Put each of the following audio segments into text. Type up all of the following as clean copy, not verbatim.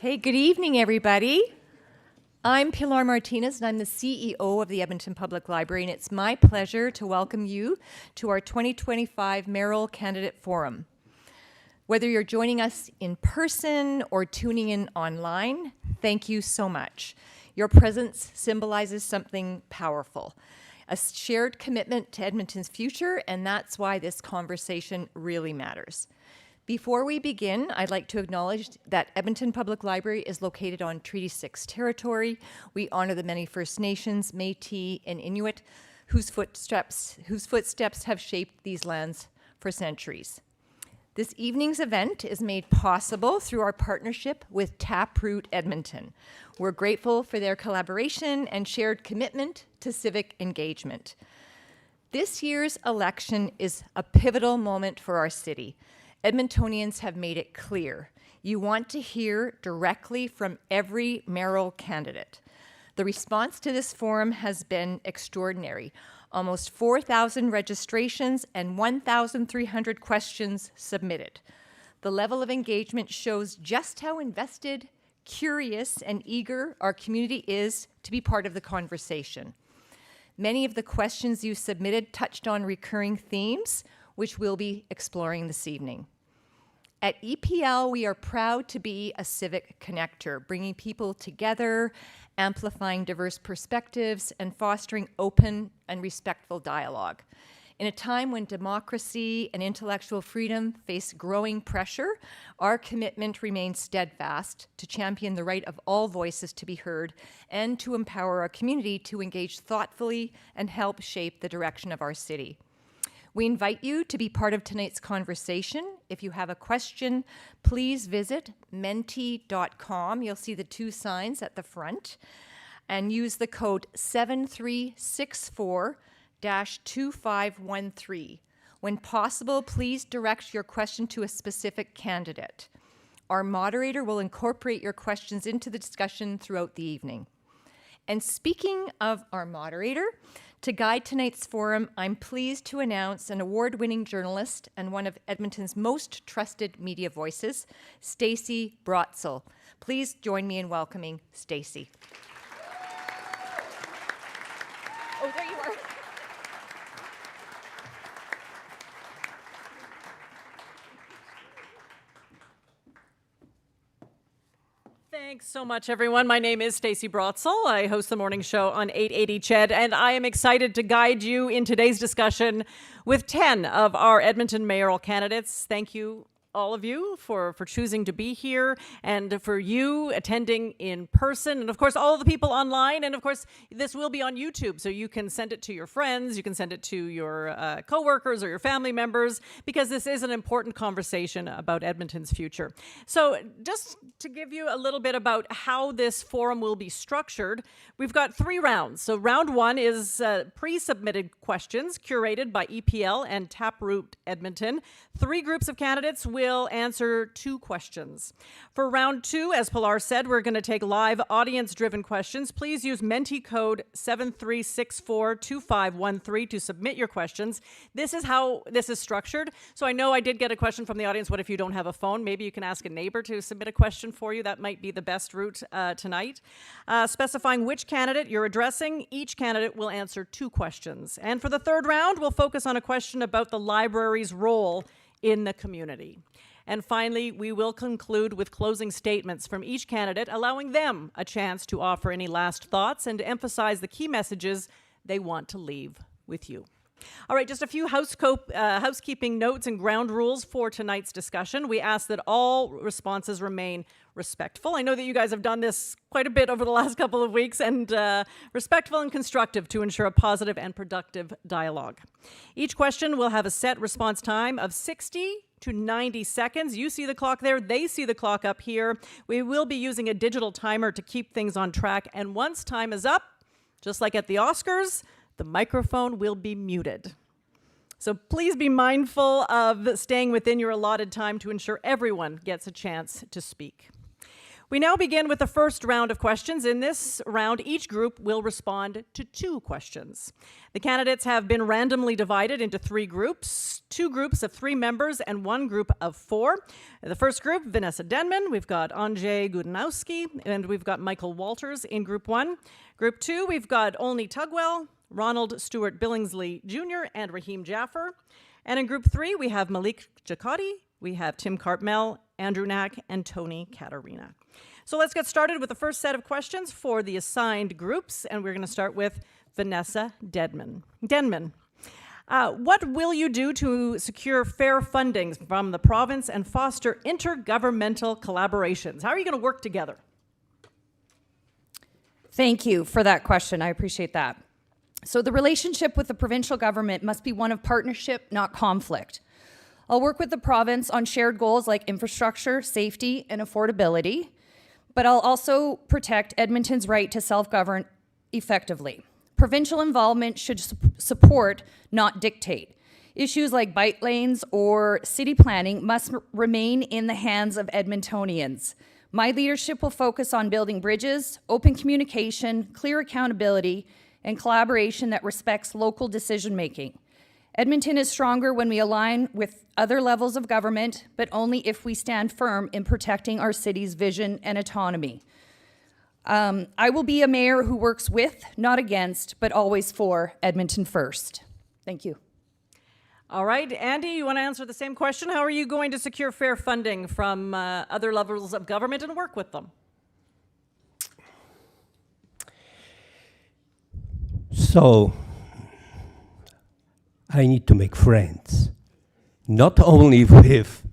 Okay, good evening, everybody. I'm Pilar Martinez, and I'm the CEO of the Edmonton Public Library, and it's my pleasure to welcome you to our 2025 Mayoral Candidate Forum. Whether you're joining us in person or tuning in online, thank you so much. Your presence symbolizes something powerful, a shared commitment to Edmonton's future, and that's why this conversation really matters. Before we begin, I'd like to acknowledge that Edmonton Public Library is located on Treaty 6 territory. We honor the many First Nations, Métis, and Inuit whose footsteps have shaped these lands for centuries. This evening's event is made possible through our partnership with Taproot Edmonton. We're grateful for their collaboration and shared commitment to civic engagement. This year's election is a pivotal moment for our city. Edmontonians have made it clear. You want to hear directly from every mayoral candidate. The response to this forum has been extraordinary. Almost 4,000 registrations and 1,300 questions submitted. The level of engagement shows just how invested, curious, and eager our community is to be part of the conversation. Many of the questions you submitted touched on recurring themes, which we'll be exploring this evening. At EPL, we are proud to be a civic connector, bringing people together, amplifying diverse perspectives, and fostering open and respectful dialogue. In a time when democracy and intellectual freedom face growing pressure, our commitment remains steadfast to champion the right of all voices to be heard and to empower our community to engage thoughtfully and help shape the direction of our city. We invite you to be part of tonight's conversation. If you have a question, please visit menti.com. You'll see the two signs at the front, and use the code 7364-2513. When possible, please direct your question to a specific candidate. Our moderator will incorporate your questions into the discussion throughout the evening. And speaking of our moderator, to guide tonight's forum, I'm pleased to announce an award-winning journalist and one of Edmonton's most trusted media voices, Stacey Brotzel. Please join me in welcoming Stacey. Oh, there you are. Thanks so much, everyone. My name is Stacey Brotzel. I host the morning show on 880 CHED, and I am excited to guide you in today's discussion with 10 of our Edmonton mayoral candidates. Thank you, all of you, for choosing to be here, and for you attending in person, and of course all of the people online. And of course this will be on YouTube, so you can send it to your friends, you can send it to your co-workers or your family members, because this is an important conversation about Edmonton's future. So just to give you a little bit about how this forum will be structured, we've got 3 rounds. So round 1 is pre-submitted questions curated by EPL and Taproot Edmonton. 3 groups of candidates will answer 2 questions. For round 2, as Pilar said, we're going to take live audience-driven questions. Please use Menti code 7364-2513 to submit your questions. This is how this is structured. So I know I did get a question from the audience. What if you don't have a phone? Maybe you can ask a neighbor to submit a question for you. That might be the best route tonight. Specifying which candidate you're addressing, each candidate will answer 2 questions. And for the 3rd round, we'll focus on a question about the library's role in the community. And finally, we will conclude with closing statements from each candidate, allowing them a chance to offer any last thoughts and to emphasize the key messages they want to leave with you. All right, just a few housekeeping notes and ground rules for tonight's discussion. We ask that all responses remain respectful. I know that you guys have done this quite a bit over the last couple of weeks, and respectful and constructive to ensure a positive and productive dialogue. Each question will have a set response time of 60 to 90 seconds. You see the clock there, they see the clock up here. We will be using a digital timer to keep things on track, and once time is up, just like at the Oscars, the microphone will be muted. So please be mindful of staying within your allotted time to ensure everyone gets a chance to speak. We now begin with the first round of questions. In this round, each group will respond to 2 questions. The candidates have been randomly divided into 3 groups, 2 groups of 3 members and 1 group of 4. The first group, Vanessa Denman, we've got Andrzej Gudanowski, and we've got Michael Walters in group 1. Group 2, we've got Olney Tugwell, Ronald Stewart Billingsley Jr., and Raheem Jaffer. And in group 3, we have Malik Jakati, we have Tim Cartmel, Andrew Knack, and Tony Katarina. So let's get started with the first set of questions for the assigned groups, and we're going to start with Vanessa Denman. What will you do to secure fair funding from the province and foster intergovernmental collaborations? How are you going to work together? Thank you for that question. I appreciate that. So the relationship with the provincial government must be one of partnership, not conflict. I'll work with the province on shared goals like infrastructure, safety, and affordability, but I'll also protect Edmonton's right to self-govern effectively. Provincial involvement should support, not dictate. Issues like bike lanes or city planning must remain in the hands of Edmontonians. My leadership will focus on building bridges, open communication, clear accountability, and collaboration that respects local decision-making. Edmonton is stronger when we align with other levels of government, but only if we stand firm in protecting our city's vision and autonomy. I will be a mayor who works with, not against, but always for Edmonton first. Thank you. All right, Andy, you want to answer the same question? How are you going to secure fair funding from other levels of government and work with them? So, I need to make friends, not only with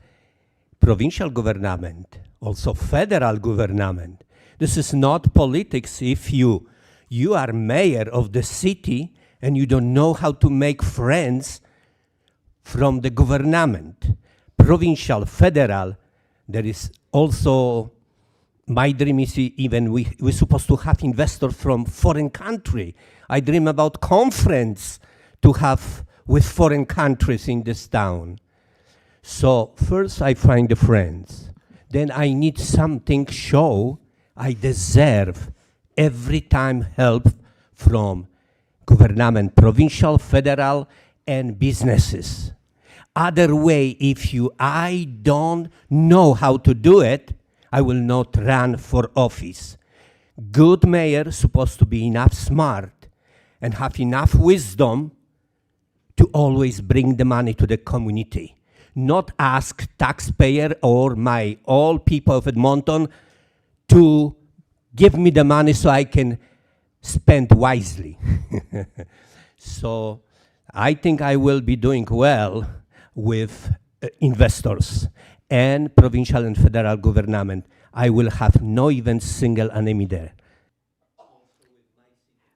provincial government, also federal government. This is not politics if you are mayor of the city and you don't know how to make friends from the government. Provincial, federal, there is also, my dream is even we're supposed to have investors from foreign country. I dream about conference to have with foreign countries in this town. So first I find the friends. Then I need something show I deserve every time help from government, provincial, federal, and businesses. Other way, I don't know how to do it, I will not run for office. Good mayor supposed to be enough smart and have enough wisdom to always bring the money to the community, not ask taxpayer or all people of Edmonton to give me the money so I can spend wisely. So I think I will be doing well with investors and provincial and federal government. I will have no even single enemy there.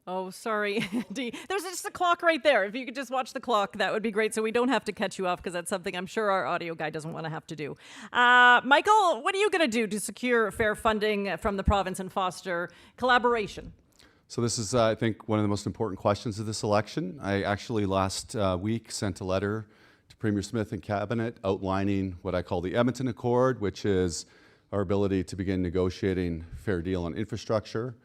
Oh, sorry, Andy. There's just a clock right there. If you could just watch the clock, that would be great. So we don't have to cut you off because that's something I'm sure our audio guy doesn't want to have to do. Michael, what are you going to do to secure fair funding from the province and foster collaboration? So this is, I think, one of the most important questions of this election. I actually last week sent a letter to Premier Smith and Cabinet outlining what I call the Edmonton Accord, which is our ability to begin negotiating fair deal on infrastructure.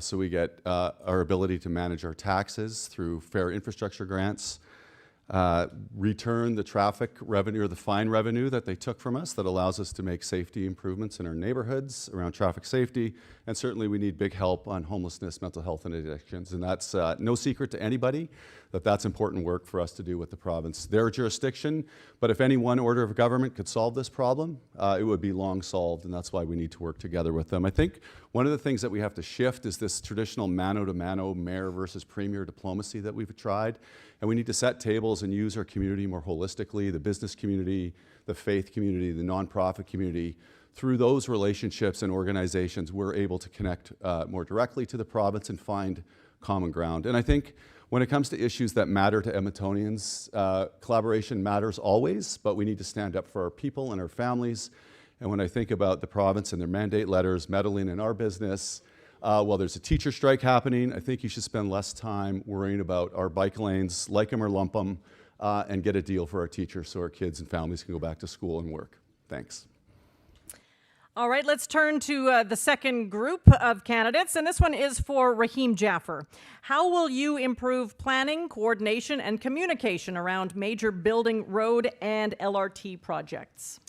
So we get our ability to manage our taxes through fair infrastructure grants, return the traffic revenue or the fine revenue that they took from us that allows us to make safety improvements in our neighborhoods around traffic safety. And certainly we need big help on homelessness, mental health, and addictions. And that's no secret to anybody that that's important work for us to do with the province. Their jurisdiction, but if any one order of government could solve this problem, it would be long solved, and that's why we need to work together with them. I think one of the things that we have to shift is this traditional mano-to-mano, mayor versus premier diplomacy that we've tried, and we need to set tables and use our community more holistically, the business community, the faith community, the nonprofit community. Through those relationships and organizations, we're able to connect more directly to the province and find common ground. And I think when it comes to issues that matter to Edmontonians, collaboration matters always, but we need to stand up for our people and our families. And when I think about the province and their mandate letters meddling in our business, while there's a teacher strike happening, I think you should spend less time worrying about our bike lanes, like them or lump them, and get a deal for our teachers so our kids and families can go back to school and work. Thanks. All right, let's turn to the second group of candidates, and this one is for Rahim Jaffer. How will you improve planning, coordination, and communication around major building, road, and LRT projects?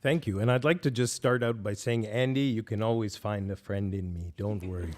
Thank you. And I'd like to just start out by saying, Andy, you can always find a friend in me. Don't worry.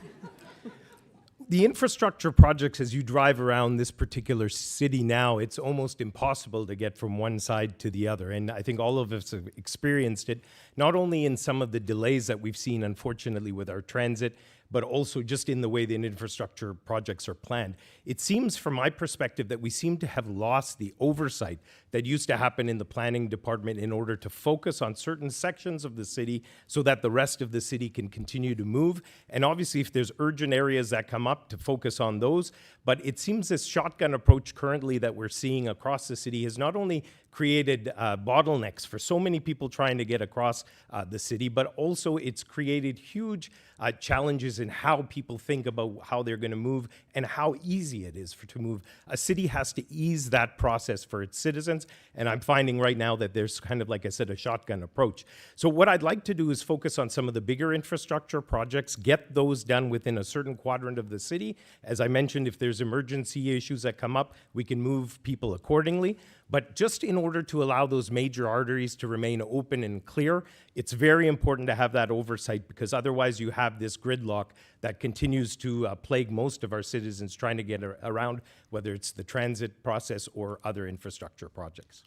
The infrastructure projects, as you drive around this particular city now, it's almost impossible to get from one side to the other. And I think all of us have experienced it, not only in some of the delays that we've seen, unfortunately, with our transit, but also just in the way the infrastructure projects are planned. It seems, from my perspective, that we seem to have lost the oversight that used to happen in the planning department in order to focus on certain sections of the city so that the rest of the city can continue to move. And obviously, if there's urgent areas that come up, to focus on those. But it seems this shotgun approach currently that we're seeing across the city has not only created bottlenecks for so many people trying to get across the city, but also it's created huge challenges in how people think about how they're going to move and how easy it is to move. A city has to ease that process for its citizens, and I'm finding right now that there's kind of, like I said, a shotgun approach. So what I'd like to do is focus on some of the bigger infrastructure projects, get those done within a certain quadrant of the city. As I mentioned, if there's emergency issues that come up, we can move people accordingly. But just in order to allow those major arteries to remain open and clear, it's very important to have that oversight, because otherwise you have this gridlock that continues to plague most of our citizens trying to get around, whether it's the transit process or other infrastructure projects.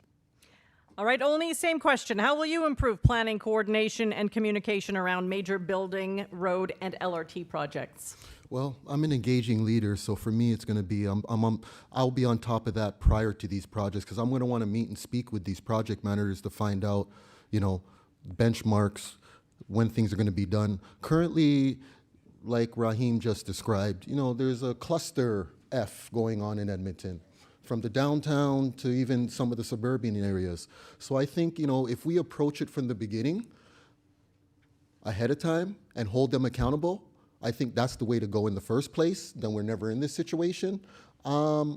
All right, Olney, same question. How will you improve planning, coordination, and communication around major building, road, and LRT projects? Well, I'm an engaging leader, so for me, it's going to be I'll be on top of that prior to these projects, because I'm going to want to meet and speak with these project managers to find out, benchmarks, when things are going to be done. Currently, like Rahim just described, there's a cluster F going on in Edmonton, from the downtown to even some of the suburban areas. So I think, if we approach it from the beginning, ahead of time, and hold them accountable, I think that's the way to go in the first place. Then we're never in this situation. I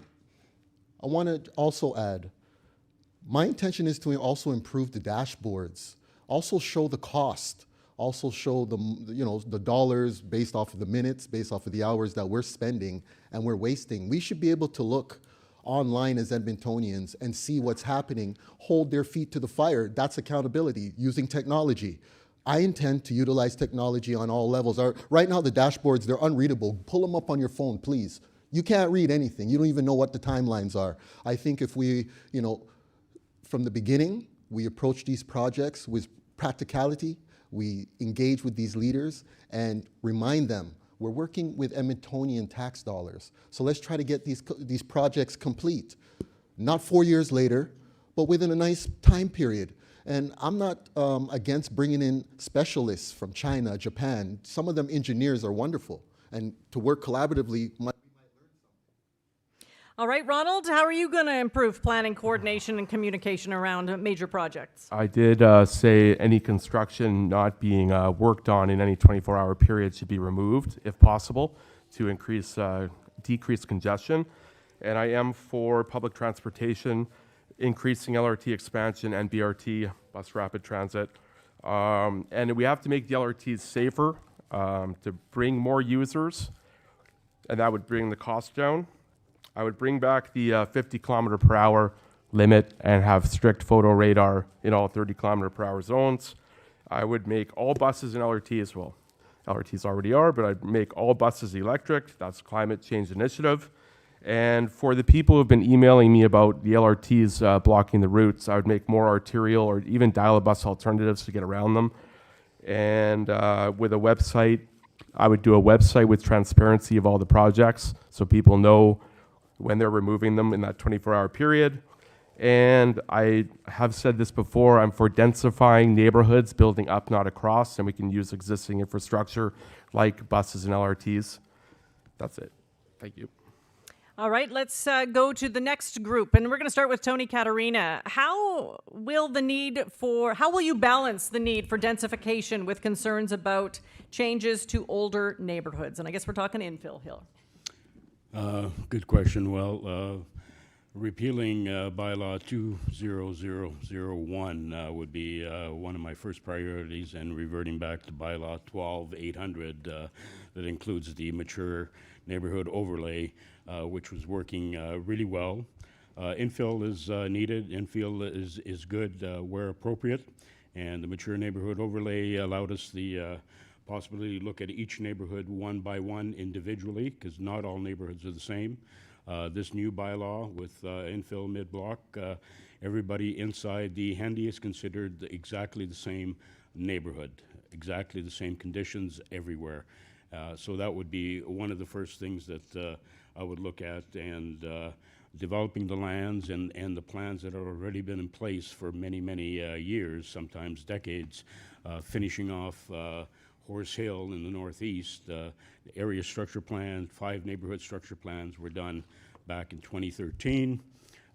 want to also add, my intention is to also improve the dashboards, also show the cost, also show the dollars based off of the minutes, based off of the hours that we're spending and we're wasting. We should be able to look online as Edmontonians and see what's happening, hold their feet to the fire. That's accountability, using technology. I intend to utilize technology on all levels. Right now, the dashboards, they're unreadable. Pull them up on your phone, please. You can't read anything. You don't even know what the timelines are. I think if we, from the beginning, we approach these projects with practicality, we engage with these leaders and remind them we're working with Edmontonian tax dollars. So let's try to get these projects complete. Not 4 years later, but within a nice time period. And I'm not against bringing in specialists from China, Japan. Some of them engineers are wonderful. And to work collaboratively, All right, Ronald, how are you going to improve planning, coordination, and communication around major projects? I did say any construction not being worked on in any 24-hour period should be removed, if possible, to decrease congestion. And I am for public transportation, increasing LRT expansion and BRT, bus rapid transit. And we have to make the LRTs safer to bring more users, and that would bring the cost down. I would bring back the 50 kilometer per hour limit and have strict photo radar in all 30 kilometer per hour zones. I would make all buses and LRTs, well, LRTs already are, but I'd make all buses electric. That's climate change initiative. And for the people who've been emailing me about the LRTs blocking the routes, I would make more arterial or even dial-a-bus alternatives to get around them. And with a website, I would do a website with transparency of all the projects so people know when they're removing them in that 24-hour period. And I have said this before, I'm for densifying neighborhoods, building up, not across, and we can use existing infrastructure like buses and LRTs. That's it. Thank you. All right, let's go to the next group, and we're going to start with Tony Caterina. How will you balance the need for densification with concerns about changes to older neighborhoods? And I guess we're talking infill here. Good question. Well, repealing bylaw 20001 would be one of my first priorities, and reverting back to bylaw 12800 that includes the mature neighborhood overlay, which was working really well. Infill is needed. Infill is good where appropriate, and the mature neighborhood overlay allowed us the possibility to look at each neighborhood one by one individually, because not all neighborhoods are the same. This new bylaw with infill mid-block, everybody inside the handy is considered exactly the same neighborhood, exactly the same conditions everywhere. So that would be one of the first things that I would look at, and developing the lands and the plans that have already been in place for many, many years, sometimes decades, finishing off Horse Hill in the northeast. The area structure plan, 5 neighborhood structure plans were done back in 2013.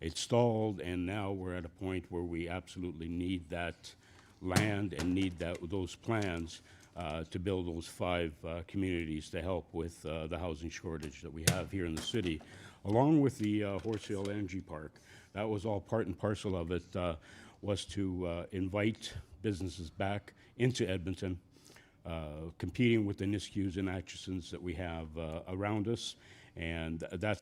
It stalled, and now we're at a point where we absolutely need that land and need those plans to build those 5 communities to help with the housing shortage that we have here in the city, along with the Horse Hill Energy Park. That was all part and parcel of it, was to invite businesses back into Edmonton, competing with the Niskayus and Atchisons that we have around us, and that's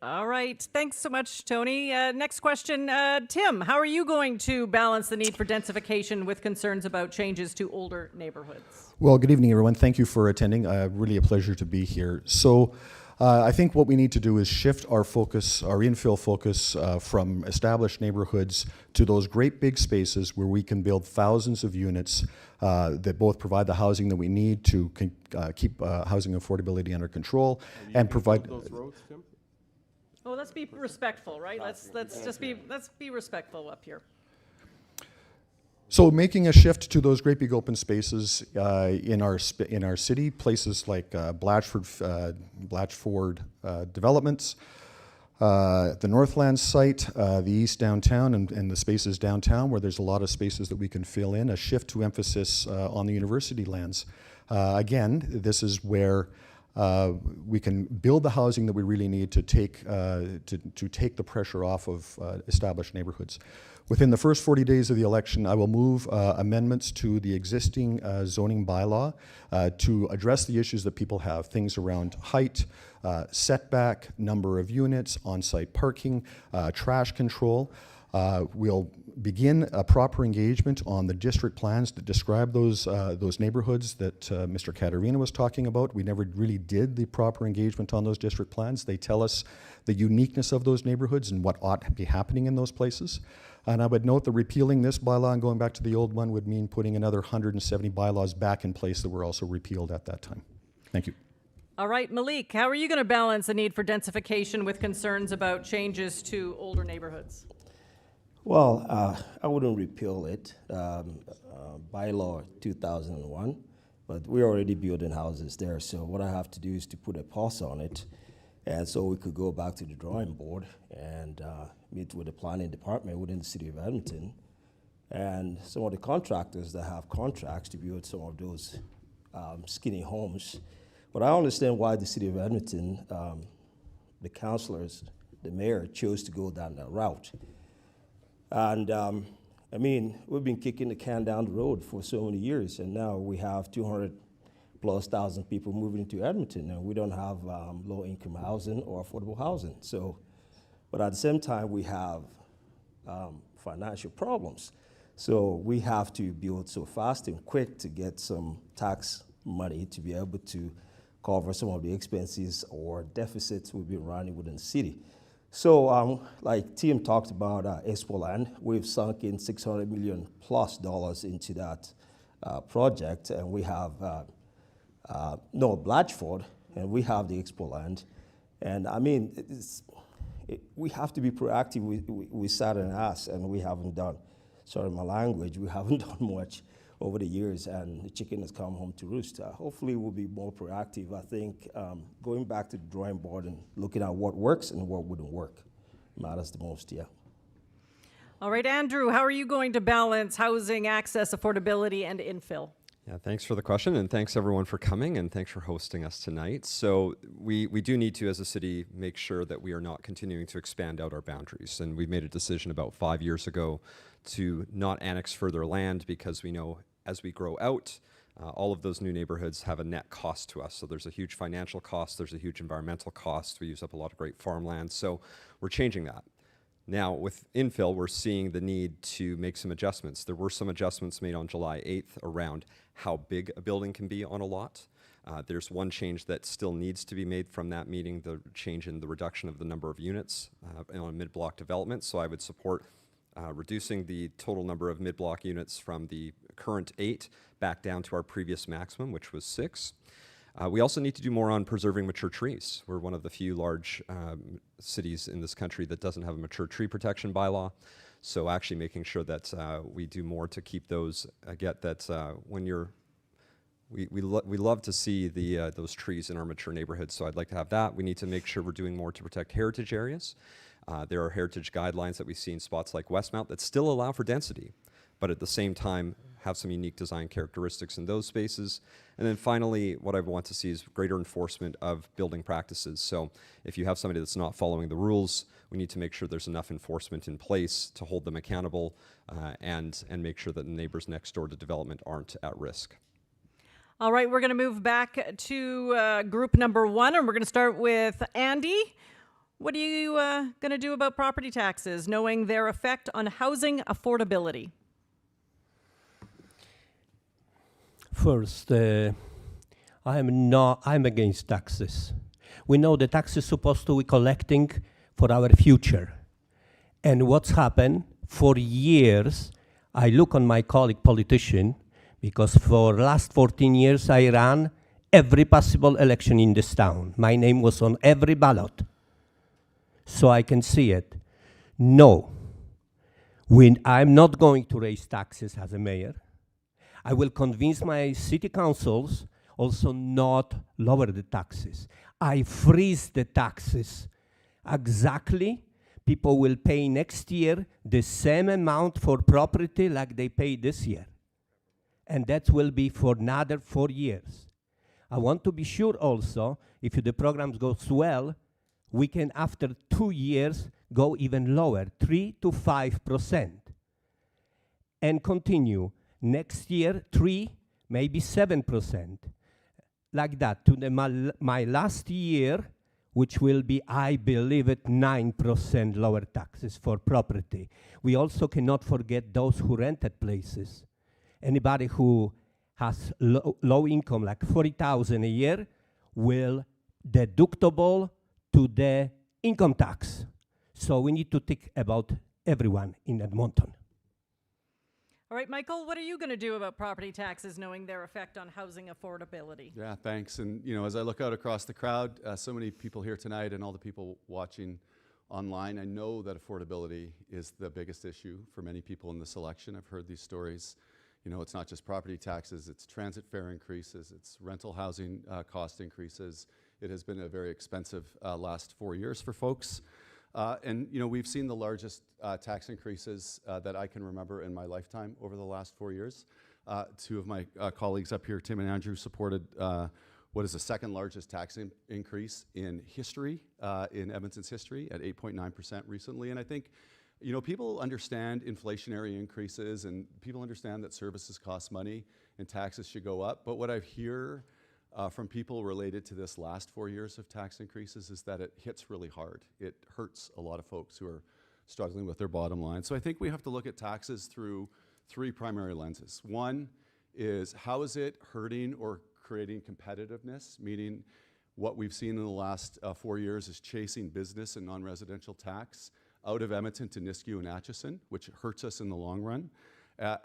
All right. Thanks so much, Tony. Next question. Tim, how are you going to balance the need for densification with concerns about changes to older neighborhoods? Well, good evening, everyone. Thank you for attending. Really a pleasure to be here. So I think what we need to do is shift our focus, our infill focus, from established neighborhoods to those great big spaces where we can build thousands of units that both provide the housing that we need to keep housing affordability under control and provide those roads, Tim? Oh, let's be respectful, right? Let's be respectful up here. So making a shift to those great big open spaces in our city, places like Blatchford developments, the Northland site, the East Downtown, and the spaces downtown where there's a lot of spaces that we can fill in. A shift to emphasis on the university lands. Again, this is where we can build the housing that we really need to take the pressure off of established neighborhoods. Within the first 40 days of the election, I will move amendments to the existing zoning bylaw to address the issues that people have, things around height, setback, number of units, on-site parking, trash control. We'll begin a proper engagement on the district plans that describe those neighborhoods that Mr. Katarina was talking about. We never really did the proper engagement on those district plans. They tell us the uniqueness of those neighborhoods and what ought to be happening in those places. And I would note that repealing this bylaw and going back to the old one would mean putting another 170 bylaws back in place that were also repealed at that time. Thank you. All right, Malik, how are you going to balance the need for densification with concerns about changes to older neighborhoods? Well, I wouldn't repeal it, bylaw 2001, but we're already building houses there. So what I have to do is to put a pause on it, and so we could go back to the drawing board and meet with the planning department within the city of Edmonton, and some of the contractors that have contracts to build some of those skinny homes. But I understand why the city of Edmonton, the councillors, the mayor chose to go down that route. And I mean, we've been kicking the can down the road for so many years, and now we have 200,000+ people moving into Edmonton, and we don't have low-income housing or affordable housing. So, but at the same time, we have financial problems. So we have to build so fast and quick to get some tax money to be able to cover some of the expenses or deficits we've been running within the city. So, like Tim talked about Expo Land, we've sunk in $600 million+ into that project, and we have Blatchford, and we have the Expo Land, and I mean, we have to be proactive. We sat and asked, and we haven't done. Sorry, my language. We haven't done much over the years, and the chicken has come home to roost. Hopefully, we'll be more proactive. I think going back to the drawing board and looking at what works and what wouldn't work matters the most, yeah. All right, Andrew, how are you going to balance housing access, affordability, and infill? Yeah, thanks for the question, and thanks everyone for coming, and thanks for hosting us tonight. So we do need to, as a city, make sure that we are not continuing to expand out our boundaries. And we made a decision about 5 years ago to not annex further land because we know as we grow out, all of those new neighborhoods have a net cost to us. So there's a huge financial cost, there's a huge environmental cost. We use up a lot of great farmland. So we're changing that. Now, with infill, we're seeing the need to make some adjustments. There were some adjustments made on July 8th around how big a building can be on a lot. There's one change that still needs to be made from that meeting, the change in the reduction of the number of units on mid-block development. So I would support reducing the total number of mid-block units from the current 8 back down to our previous maximum, which was 6. We also need to do more on preserving mature trees. We're one of the few large cities in this country that doesn't have a mature tree protection bylaw. So actually making sure that we do more to keep those. I get that when you're, we love to see those trees in our mature neighborhoods, so I'd like to have that. We need to make sure we're doing more to protect heritage areas. There are heritage guidelines that we see in spots like Westmount that still allow for density, but at the same time have some unique design characteristics in those spaces. And then finally, what I want to see is greater enforcement of building practices. So if you have somebody that's not following the rules, we need to make sure there's enough enforcement in place to hold them accountable and make sure that the neighbors next door to development aren't at risk. All right, we're going to move back to group number 1, and we're going to start with Andy. What are you going to do about property taxes, knowing their effect on housing affordability? First, I'm against taxes. We know the tax is supposed to be collecting for our future. And what's happened for years, I look on my colleague politician, because for last 14 years I ran every possible election in this town. My name was on every ballot. So I can see it. No, I'm not going to raise taxes as a mayor. I will convince my city councils also not lower the taxes. I freeze the taxes. Exactly, people will pay next year the same amount for property like they paid this year. And that will be for another 4 years. I want to be sure also, if the program goes well, we can, after 2 years, go even lower, 3 to 5%. And continue. Next year, 3, maybe 7%. Like that. To my last year, which will be, I believe it, 9% lower taxes for property. We also cannot forget those who rented places. Anybody who has low income, like $40,000 a year, will deductible to the income tax. So we need to think about everyone in Edmonton. All right, Michael, what are you going to do about property taxes, knowing their effect on housing affordability? Yeah, thanks. And as I look out across the crowd, so many people here tonight and all the people watching online, I know that affordability is the biggest issue for many people in this election. I've heard these stories. It's not just property taxes, it's transit fare increases, it's rental housing cost increases. It has been a very expensive last 4 years for folks. And we've seen the largest tax increases that I can remember in my lifetime over the last 4 years. Two of my colleagues up here, Tim and Andrew, supported what is the second largest tax increase in history, in Edmonton's history, at 8.9% recently. And I think people understand inflationary increases, and people understand that services cost money and taxes should go up. But what I hear from people related to this last 4 years of tax increases is that it hits really hard. It hurts a lot of folks who are struggling with their bottom line. So I think we have to look at taxes through 3 primary lenses. One is, how is it hurting or creating competitiveness, meaning what we've seen in the last 4 years is chasing business and non-residential tax out of Edmonton to Nisku and Atchison, which hurts us in the long run.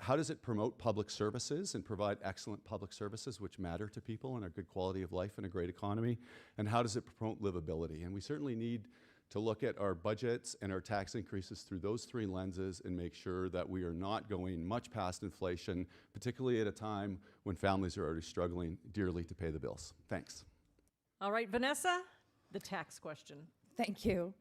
How does it promote public services and provide excellent public services which matter to people and a good quality of life and a great economy? And how does it promote livability? And we certainly need to look at our budgets and our tax increases through those 3 lenses and make sure that we are not going much past inflation, particularly at a time when families are already struggling dearly to pay the bills. Thanks. All right, Vanessa, the tax question. Thank you.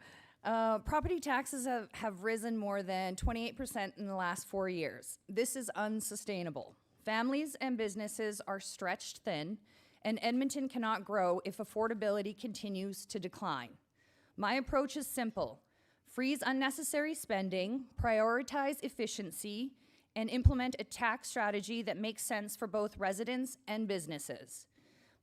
Property taxes have risen more than 28% in the last 4 years. This is unsustainable. Families and businesses are stretched thin, and Edmonton cannot grow if affordability continues to decline. My approach is simple: freeze unnecessary spending, prioritize efficiency, and implement a tax strategy that makes sense for both residents and businesses.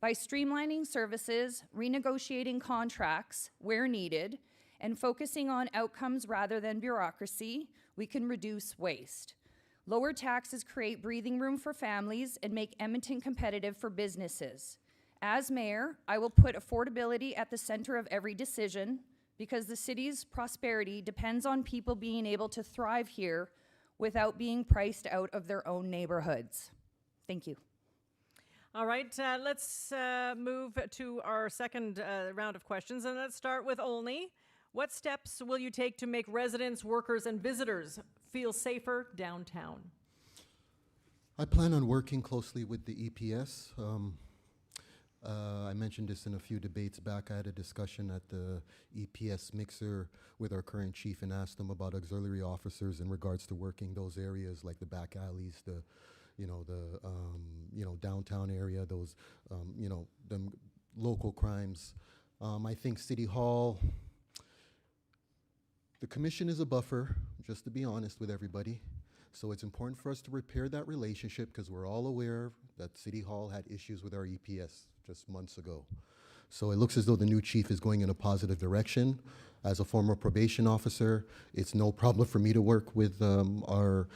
By streamlining services, renegotiating contracts where needed, and focusing on outcomes rather than bureaucracy, we can reduce waste. Lower taxes create breathing room for families and make Edmonton competitive for businesses. As mayor, I will put affordability at the center of every decision because the city's prosperity depends on people being able to thrive here without being priced out of their own neighborhoods. Thank you. All right, let's move to our second round of questions, and let's start with Olney. What steps will you take to make residents, workers, and visitors feel safer downtown? I plan on working closely with the EPS. I mentioned this in a few debates back. I had a discussion at the EPS mixer with our current chief and asked them about auxiliary officers in regards to working those areas like the back alleys, the downtown area, those, them local crimes. I think City Hall, the commission is a buffer, just to be honest with everybody. So it's important for us to repair that relationship because we're all aware that City Hall had issues with our EPS just months ago. So it looks as though the new chief is going in a positive direction. As a former probation officer, it's no problem for me to work with our,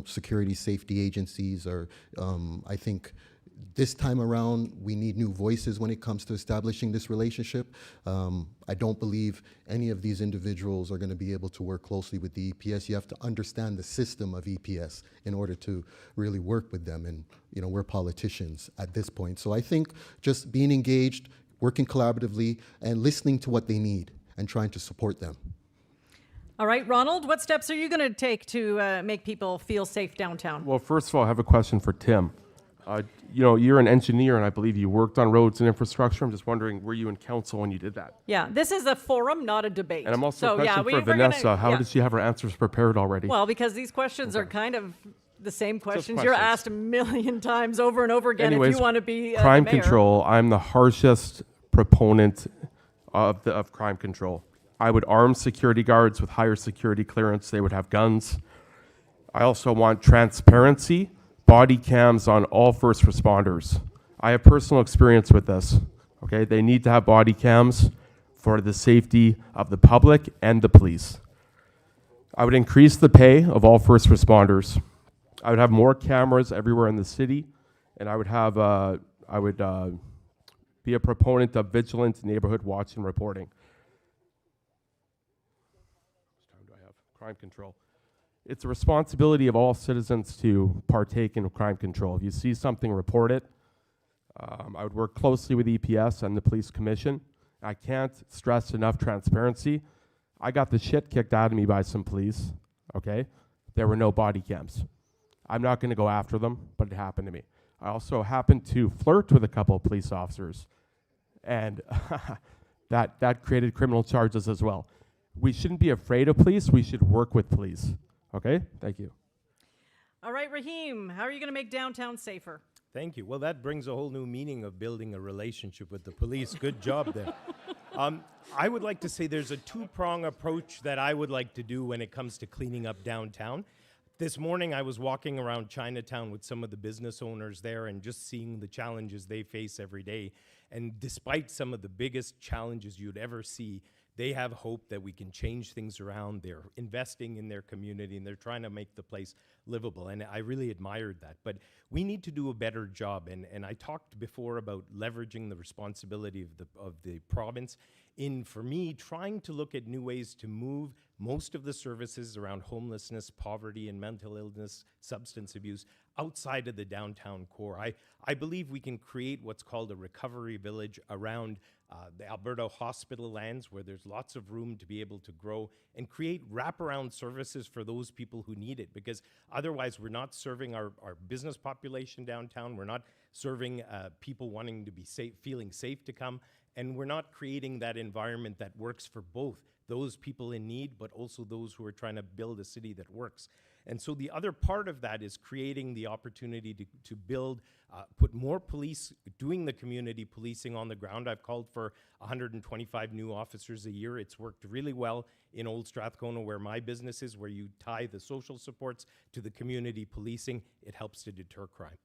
security safety agencies. I think this time around, we need new voices when it comes to establishing this relationship. I don't believe any of these individuals are going to be able to work closely with the EPS. You have to understand the system of EPS in order to really work with them. And, we're politicians at this point. So I think just being engaged, working collaboratively, and listening to what they need and trying to support them. All right, Ronald, what steps are you going to take to make people feel safe downtown? Well, first of all, I have a question for Tim. You're an engineer, and I believe you worked on roads and infrastructure. I'm just wondering, were you in council when you did that? Yeah, this is a forum, not a debate. And I'm also a question for Vanessa. How did she have her answers prepared already? Well, because these questions are kind of the same questions you're asked a million times over and over again. Anyways, if you want to be crime the mayor. control. I'm the harshest proponent of crime control. I would arm security guards with higher security clearance. They would have guns. I also want transparency, body cams on all first responders. I have personal experience with this. Okay, they need to have body cams for the safety of the public and the police. I would increase the pay of all first responders. I would have more cameras everywhere in the city, and I would have be a proponent of vigilant neighborhood watch and reporting. How much time do I have? Crime control. It's a responsibility of all citizens to partake in crime control. If you see something, report it. I would work closely with EPS and the police commission. I can't stress enough transparency. I got the shit kicked out of me by some police, okay? There were no body cams. I'm not gonna go after them, but it happened to me. I also happened to flirt with a couple of police officers, and that created criminal charges as well. We shouldn't be afraid of police, we should work with police. Okay, thank you. All right, Raheem, how are you going to make downtown safer? Thank you. Well, that brings a whole new meaning of building a relationship with the police. Good job there. I would like to say there's a two-prong approach that I would like to do when it comes to cleaning up downtown. This morning, I was walking around Chinatown with some of the business owners there and just seeing the challenges they face every day. And despite some of the biggest challenges you'd ever see, they have hope that we can change things around. They're investing in their community, and they're trying to make the place livable. And I really admired that. But we need to do a better job. And I talked before about leveraging the responsibility of the province in, for me, trying to look at new ways to move most of the services around homelessness, poverty, and mental illness, substance abuse outside of the downtown core. I believe we can create what's called a recovery village around the Alberta hospital lands where there's lots of room to be able to grow and create wraparound services for those people who need it, because otherwise we're not serving our business population downtown, we're not serving people wanting to be safe, feeling safe to come, and we're not creating that environment that works for both those people in need but also those who are trying to build a city that works. And so the other part of that is creating the opportunity to build, put more police doing the community policing on the ground. I've called for 125 new officers a year. It's worked really well in Old Strathcona, where my business is, where you tie the social supports to the community policing. It helps to deter crime.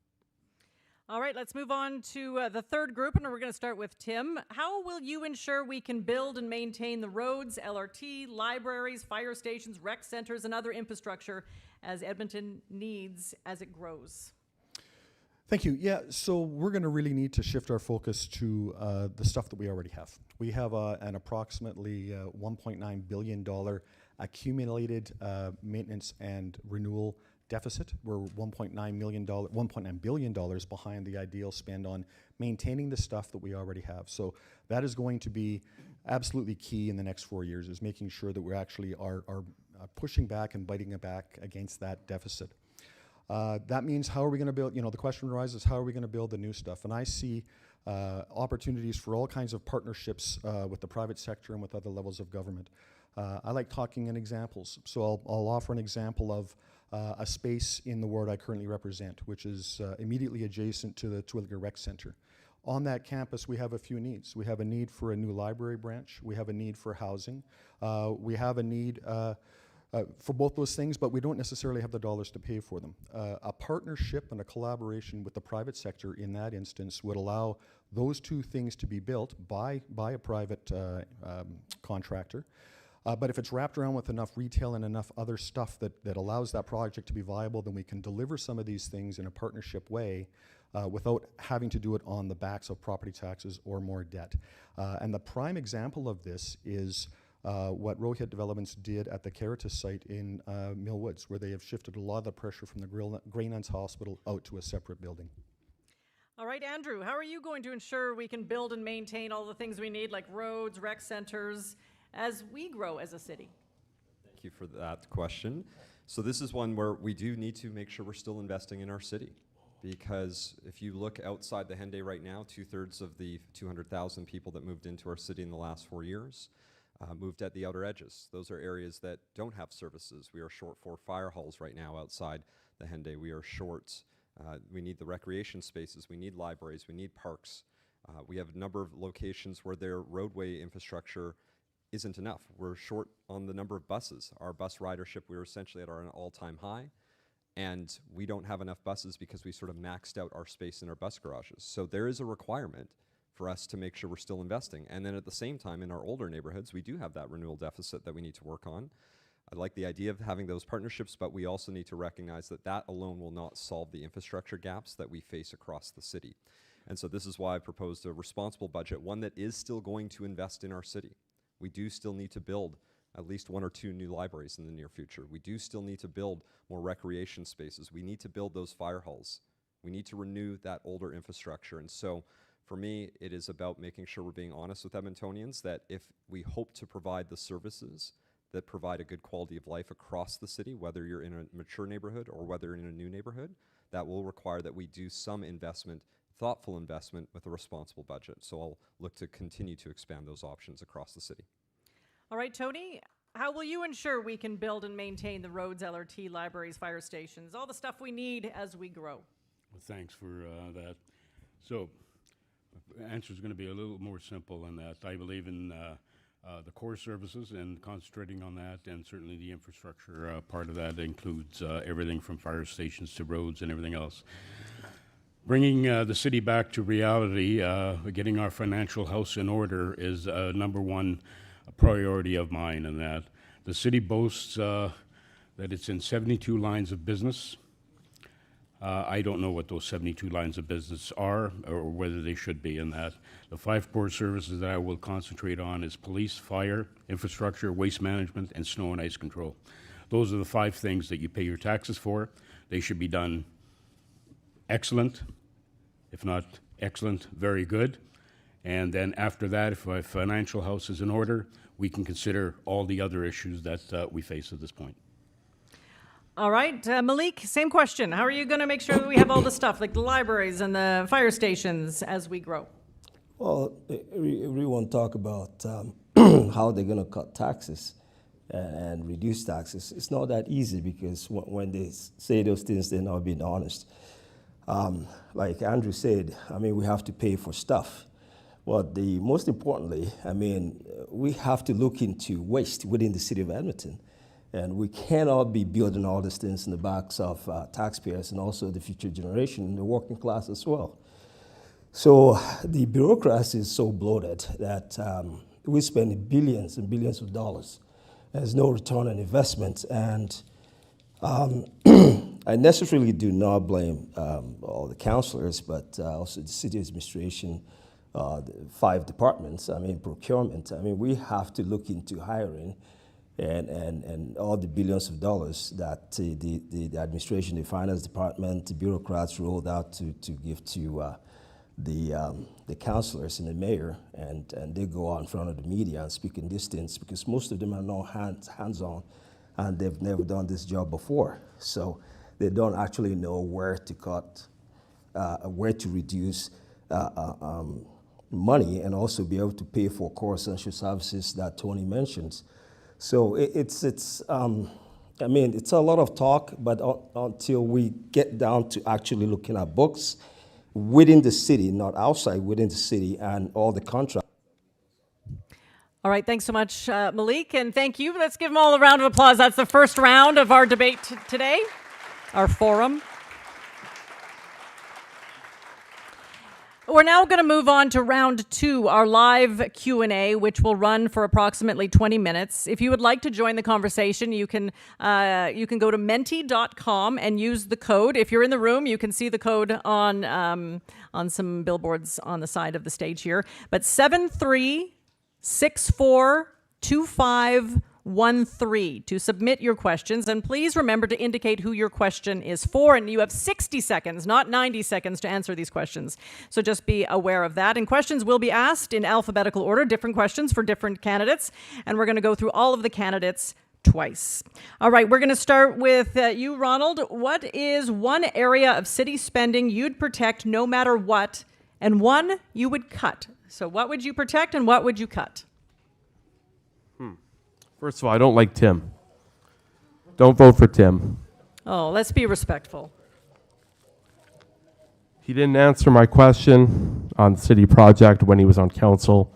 All right, let's move on to the third group, and we're going to start with Tim. How will you ensure we can build and maintain the roads, LRT, libraries, fire stations, rec centers, and other infrastructure as Edmonton needs as it grows? Thank you. Yeah, so we're going to really need to shift our focus to the stuff that we already have. We have an approximately $1.9 billion accumulated maintenance and renewal deficit. We're $1.9 billion behind the ideal spend on maintaining the stuff that we already have. So that is going to be absolutely key in the next 4 years, is making sure that we actually are pushing back and biting back against that deficit. That means, how are we going to build, the question arises, how are we going to build the new stuff? And I see opportunities for all kinds of partnerships with the private sector and with other levels of government. I like talking in examples. So I'll offer an example of a space in the ward I currently represent, which is immediately adjacent to the Twilliger Rec Centre. On that campus, we have a few needs. We have a need for a new library branch. We have a need for housing. We have a need for both those things, but we don't necessarily have the dollars to pay for them. A partnership and a collaboration with the private sector in that instance would allow those two things to be built by a private contractor. But if it's wrapped around with enough retail and enough other stuff that allows that project to be viable, then we can deliver some of these things in a partnership way without having to do it on the backs of property taxes or more debt. And the prime example of this is what Rohit Developments did at the Caritas site in Mill Woods, where they have shifted a lot of the pressure from the Greylands Hospital out to a separate building. All right, Andrew, how are you going to ensure we can build and maintain all the things we need, like roads, rec centers, as we grow as a city? Thank you for that question. So this is one where we do need to make sure we're still investing in our city, because if you look outside the Henday right now, 2/3 of the 200,000 people that moved into our city in the last 4 years moved at the outer edges. Those are areas that don't have services. We are short 4 fire halls right now outside the Henday. We are short. We need the recreation spaces. We need libraries. We need parks. We have a number of locations where their roadway infrastructure isn't enough. We're short on the number of buses. Our bus ridership, we're essentially at our all-time high, and we don't have enough buses because we sort of maxed out our space in our bus garages. So there is a requirement for us to make sure we're still investing. And then at the same time, in our older neighborhoods, we do have that renewal deficit that we need to work on. I like the idea of having those partnerships, but we also need to recognize that that alone will not solve the infrastructure gaps that we face across the city. And so this is why I proposed a responsible budget, one that is still going to invest in our city. We do still need to build at least 1 or 2 new libraries in the near future. We do still need to build more recreation spaces. We need to build those fire halls. We need to renew that older infrastructure. And so for me, it is about making sure we're being honest with Edmontonians, that if we hope to provide the services that provide a good quality of life across the city, whether you're in a mature neighborhood or whether you're in a new neighborhood, that will require that we do some investment, thoughtful investment, with a responsible budget. So I'll look to continue to expand those options across the city. All right, Tony, how will you ensure we can build and maintain the roads, LRT, libraries, fire stations, all the stuff we need as we grow? Well, thanks for that. So the answer is going to be a little more simple than that. I believe in the core services and concentrating on that, and certainly the infrastructure part of that includes everything from fire stations to roads and everything else. Bringing the city back to reality, getting our financial house in order is number one priority of mine, and that the city boasts that it's in 72 lines of business. I don't know what those 72 lines of business are or whether they should be in that. The 5 core services that I will concentrate on is police, fire, infrastructure, waste management, and snow and ice control. Those are the 5 things that you pay your taxes for. They should be done excellent, if not excellent, very good. And then after that, if my financial house is in order, we can consider all the other issues that we face at this point. All right, Malik, same question. How are you going to make sure that we have all the stuff, like the libraries and the fire stations, as we grow? Well, everyone talk about how they're going to cut taxes. and reduce taxes. It's not that easy because when they say those things, they're not being honest. Like Andrew said, I mean, we have to pay for stuff. But most importantly, I mean, we have to look into waste within the city of Edmonton. And we cannot be building all these things in the backs of taxpayers and also the future generation and the working class as well. So the bureaucracy is so bloated that we spend billions and billions of dollars. There's no return on investment. And I necessarily do not blame all the councillors, but also the city administration, the 5 departments, I mean, procurement. I mean, we have to look into hiring and all the billions of dollars that the administration, the finance department, the bureaucrats rolled out to give to the councillors and the mayor, and they go out in front of the media and speak in these things because most of them are not hands-on and they've never done this job before. So they don't actually know where to cut, where to reduce money and also be able to pay for core essential services that Tony mentions. So I mean, it's a lot of talk, but until we get down to actually looking at books within the city, not outside, within the city, and all the contracts. All right, thanks so much, Malik, and thank you. Let's give them all a round of applause. That's the first round of our debate today, our forum. We're now going to move on to round 2, our live Q&A, which will run for approximately 20 minutes. If you would like to join the conversation, you can go to menti.com and use the code. If you're in the room, you can see the code on some billboards on the side of the stage here. But 73642513 to submit your questions, and please remember to indicate who your question is for, and you have 60 seconds, not 90 seconds, to answer these questions. So just be aware of that. And questions will be asked in alphabetical order, different questions for different candidates, and we're going to go through all of the candidates twice. All right, we're going to start with you, Ronald. What is one area of city spending you'd protect no matter what, and one you would cut? So what would you protect and what would you cut? First of all, I don't like Tim. Don't vote for Tim. Oh, let's be respectful. He didn't answer my question on the city project when he was on council.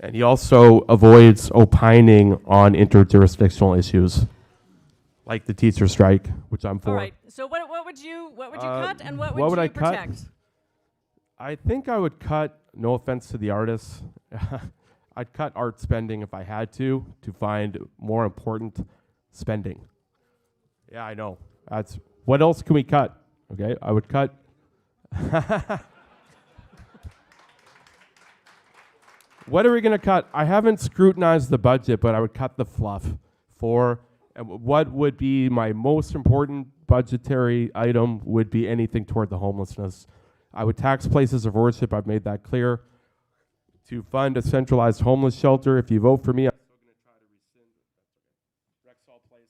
And he also avoids opining on interjurisdictional issues, like the teacher strike, which I'm for. All right. So what would you cut and what would you protect? Cut? I think I would cut, no offense to the artists, I'd cut art spending if I had to find more important spending. Yeah, I know. That's what else can we cut? Okay, I would cut. What are we going to cut? I haven't scrutinized the budget, but I would cut the fluff for what would be my most important budgetary item would be anything toward the homelessness. I would tax places of worship. I've made that clear. To fund a centralized homeless shelter. If you vote for me, I'm still going to try to rescind Rexall Place.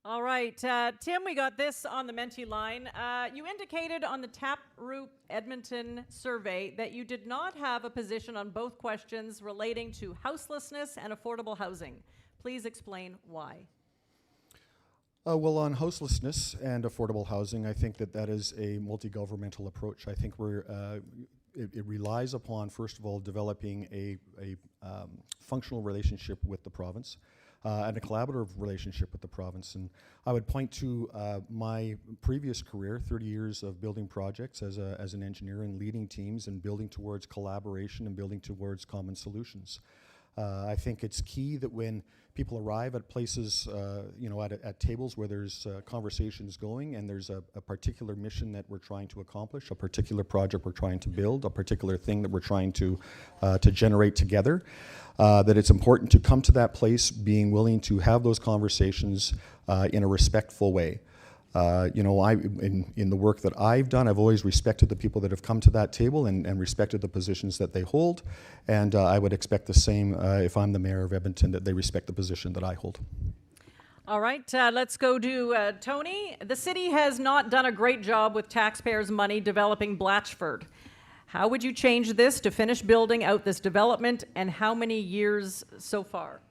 All right, Tim, we got this on the Menti line. You indicated on the Taproot Edmonton survey that you did not have a position on both questions relating to houselessness and affordable housing. Please explain why. Well, on houselessness and affordable housing, I think that is a multi-governmental approach. I think it relies upon, first of all, developing a functional relationship with the province and a collaborative relationship with the province. And I would point to my previous career, 30 years of building projects as an engineer and leading teams and building towards collaboration and building towards common solutions. I think it's key that when people arrive at places, at tables where there's conversations going and there's a particular mission that we're trying to accomplish, a particular project we're trying to build, a particular thing that we're trying to generate together, that it's important to come to that place being willing to have those conversations in a respectful way. In the work that I've done, I've always respected the people that have come to that table and respected the positions that they hold. And I would expect the same if I'm the mayor of Edmonton, that they respect the position that I hold. All right, let's go to Tony. The city has not done a great job with taxpayers' money developing Blatchford. How would you change this to finish building out this development, and how many years so far?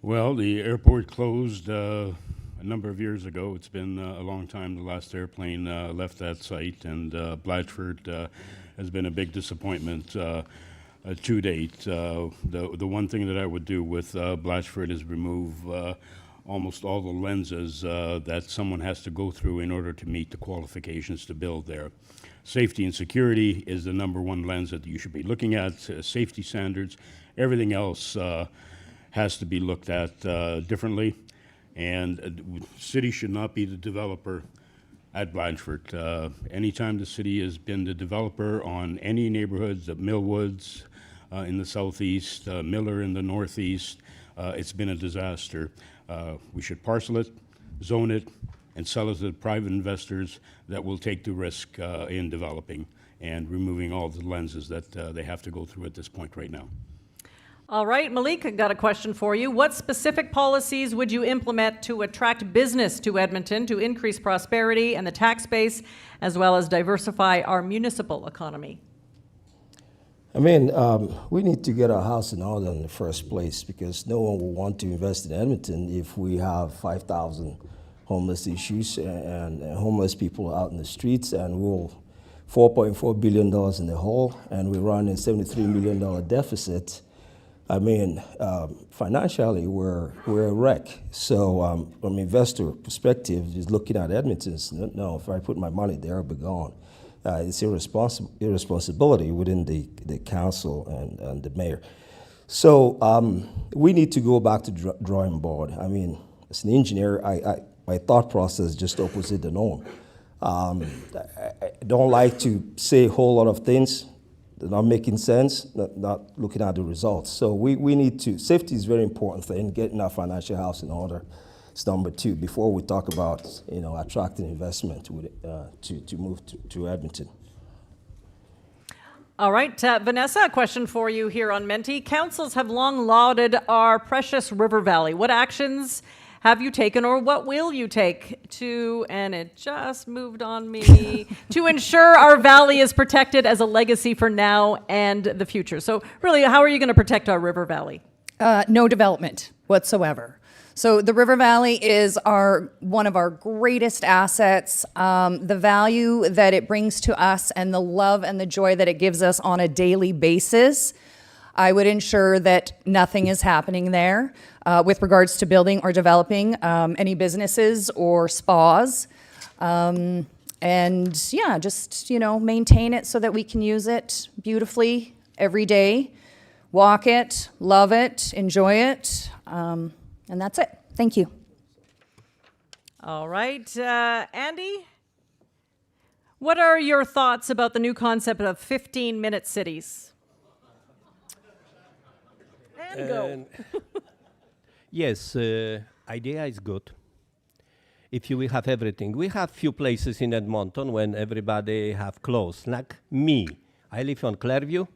Well, the airport closed a number of years ago. It's been a long time. The last airplane left that site, and Blatchford has been a big disappointment to date. The one thing that I would do with Blatchford is remove almost all the lenses that someone has to go through in order to meet the qualifications to build there. Safety and security is the number one lens that you should be looking at. Safety standards, everything else has to be looked at differently. And city should not be the developer at Blatchford. Anytime the city has been the developer on any neighborhoods, the Millwoods in the southeast, Miller in the northeast, it's been a disaster. We should parcel it, zone it, and sell it to private investors that will take the risk in developing and removing all the lenses that they have to go through at this point right now. All right, Malik, I got a question for you. What specific policies would you implement to attract business to Edmonton to increase prosperity and the tax base, as well as diversify our municipal economy? I mean, we need to get our house in order in the first place, because no one will want to invest in Edmonton if we have 5,000 homeless issues and homeless people out in the streets, and we're $4.4 billion in the hole, and we run a $73 million deficit. I mean, financially, we're a wreck. So from an investor perspective, just looking at Edmonton, no, if I put my money there, I'll be gone. It's irresponsibility within the council and the mayor. So we need to go back to drawing board. I mean, as an engineer, my thought process is just opposite the norm. I don't like to say a whole lot of things. They're not making sense, not looking at the results. So we need to, safety is a very important thing, getting our financial house in order. It's number two, before we talk about, attracting investment to move to Edmonton. All right, Vanessa, a question for you here on Menti. Councils have long lauded our precious river valley. What actions have you taken, or what will you take to, and it just moved on me, to ensure our valley is protected as a legacy for now and the future? So really, how are you going to protect our river valley? No development whatsoever. So the river valley is one of our greatest assets. The value that it brings to us and the love and the joy that it gives us on a daily basis, I would ensure that nothing is happening there with regards to building or developing any businesses or spas. And yeah, just, maintain it so that we can use it beautifully every day, walk it, love it, enjoy it. And that's it. Thank you. All right, Andy, what are your thoughts about the new concept of 15-minute cities? And go. Yes, idea is good. If you will have everything. We have few places in Edmonton when everybody have closed, like me. I live on Clairview,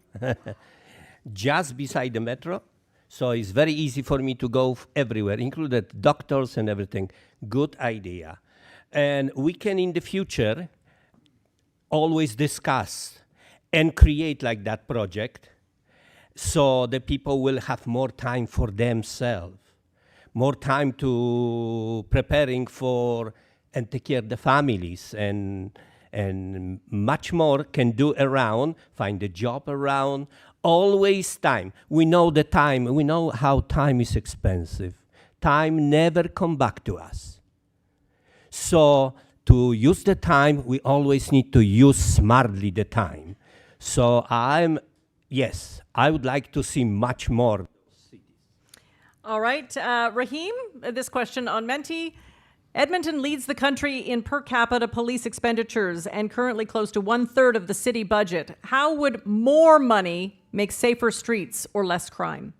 just beside the metro. So it's very easy for me to go everywhere, included doctors and everything. Good idea. And we can, in the future, always discuss and create like that project so the people will have more time for themselves, more time to preparing for and take care of the families, and much more can do around, find a job around. Always time. We know the time. We know how time is expensive. Time never come back to us. So to use the time, we always need to use smartly the time. So yes, I would like to see much more. All right, Rahim, this question on Menti. Edmonton leads the country in per capita police expenditures and currently close to 1/3 of the city budget. How would more money make safer streets or less crime?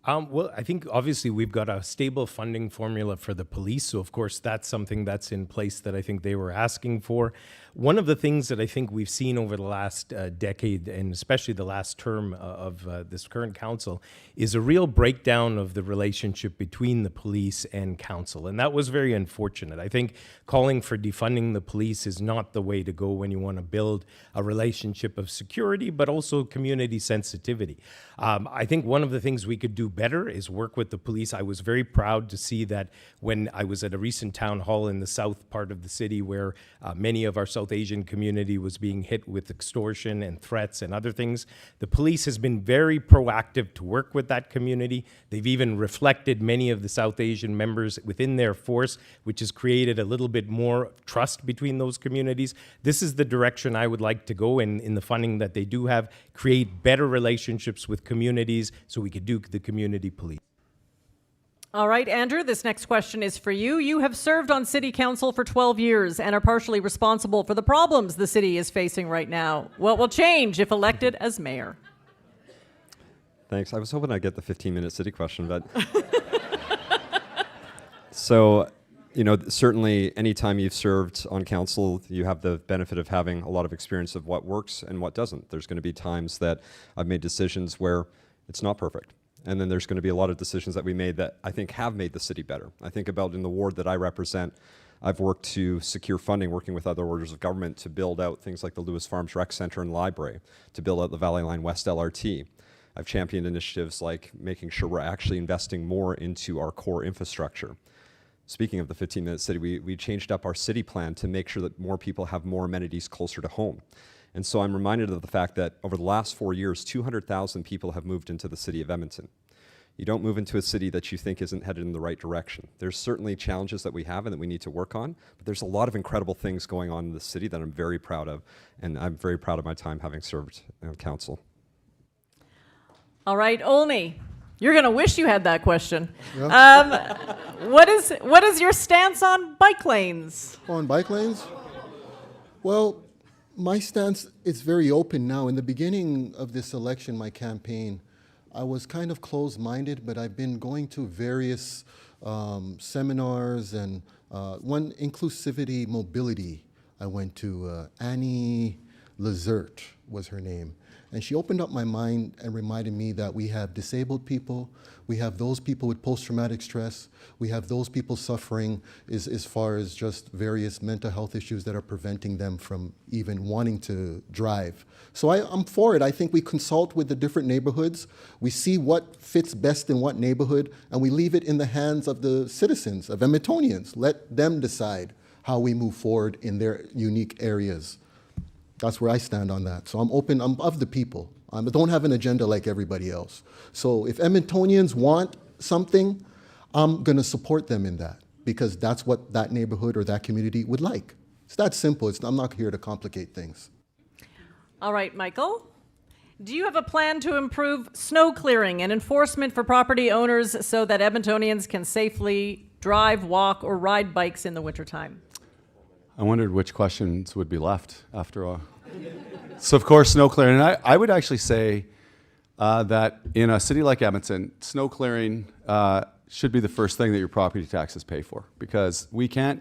Well, I think obviously we've got a stable funding formula for the police. So of course, that's something that's in place that I think they were asking for. One of the things that I think we've seen over the last decade, and especially the last term of this current council, is a real breakdown of the relationship between the police and council. And that was very unfortunate. I think calling for defunding the police is not the way to go when you want to build a relationship of security, but also community sensitivity. I think one of the things we could do better is work with the police. I was very proud to see that when I was at a recent town hall in the south part of the city where many of our South Asian community was being hit with extortion and threats and other things. The police has been very proactive to work with that community. They've even reflected many of the South Asian members within their force, which has created a little bit more trust between those communities. This is the direction I would like to go in the funding that they do have, create better relationships with communities so we could do the community police. All right, Andrew, this next question is for you. You have served on City Council for 12 years and are partially responsible for the problems the city is facing right now. What will change if elected as mayor? Thanks. I was hoping I'd get the 15-minute city question, but... So, you know, certainly anytime you've served on council, you have the benefit of having a lot of experience of what works and what doesn't. There's going to be times that I've made decisions where it's not perfect. And then there's going to be a lot of decisions that we made that I think have made the city better. I think about in the ward that I represent, I've worked to secure funding, working with other orders of government to build out things like the Lewis Farms Rec Center and Library, to build out the Valley Line West LRT. I've championed initiatives like making sure we're actually investing more into our core infrastructure. Speaking of the 15-minute city, we changed up our city plan to make sure that more people have more amenities closer to home. And so I'm reminded of the fact that over the last 4 years, 200,000 people have moved into the city of Edmonton. You don't move into a city that you think isn't headed in the right direction. There's certainly challenges that we have and that we need to work on, but there's a lot of incredible things going on in the city that I'm very proud of, and I'm very proud of my time having served on council. All right, Olney, you're going to wish you had that question. Yeah. What is your stance on bike lanes? On bike lanes? Well, my stance is very open now. In the beginning of this election, my campaign, I was kind of closed-minded, but I've been going to various seminars and one inclusivity mobility. I went to Annie Lazert was her name. And she opened up my mind and reminded me that we have disabled people, we have those people with post-traumatic stress, we have those people suffering as far as just various mental health issues that are preventing them from even wanting to drive. So I'm for it. I think we consult with the different neighborhoods, we see what fits best in what neighborhood, and we leave it in the hands of the citizens, of Edmontonians. Let them decide how we move forward in their unique areas. That's where I stand on that. So I'm open, I'm of the people. I don't have an agenda like everybody else. So if Edmontonians want something, I'm gonna support them in that because that's what that neighborhood or that community would like. It's that simple. I'm not here to complicate things. All right, Michael. Do you have a plan to improve snow clearing and enforcement for property owners so that Edmontonians can safely drive, walk, or ride bikes in the wintertime? I wondered which questions would be left after all. So of course, snow clearing. And I would actually say that in a city like Edmonton, snow clearing should be the first thing that your property taxes pay for because we have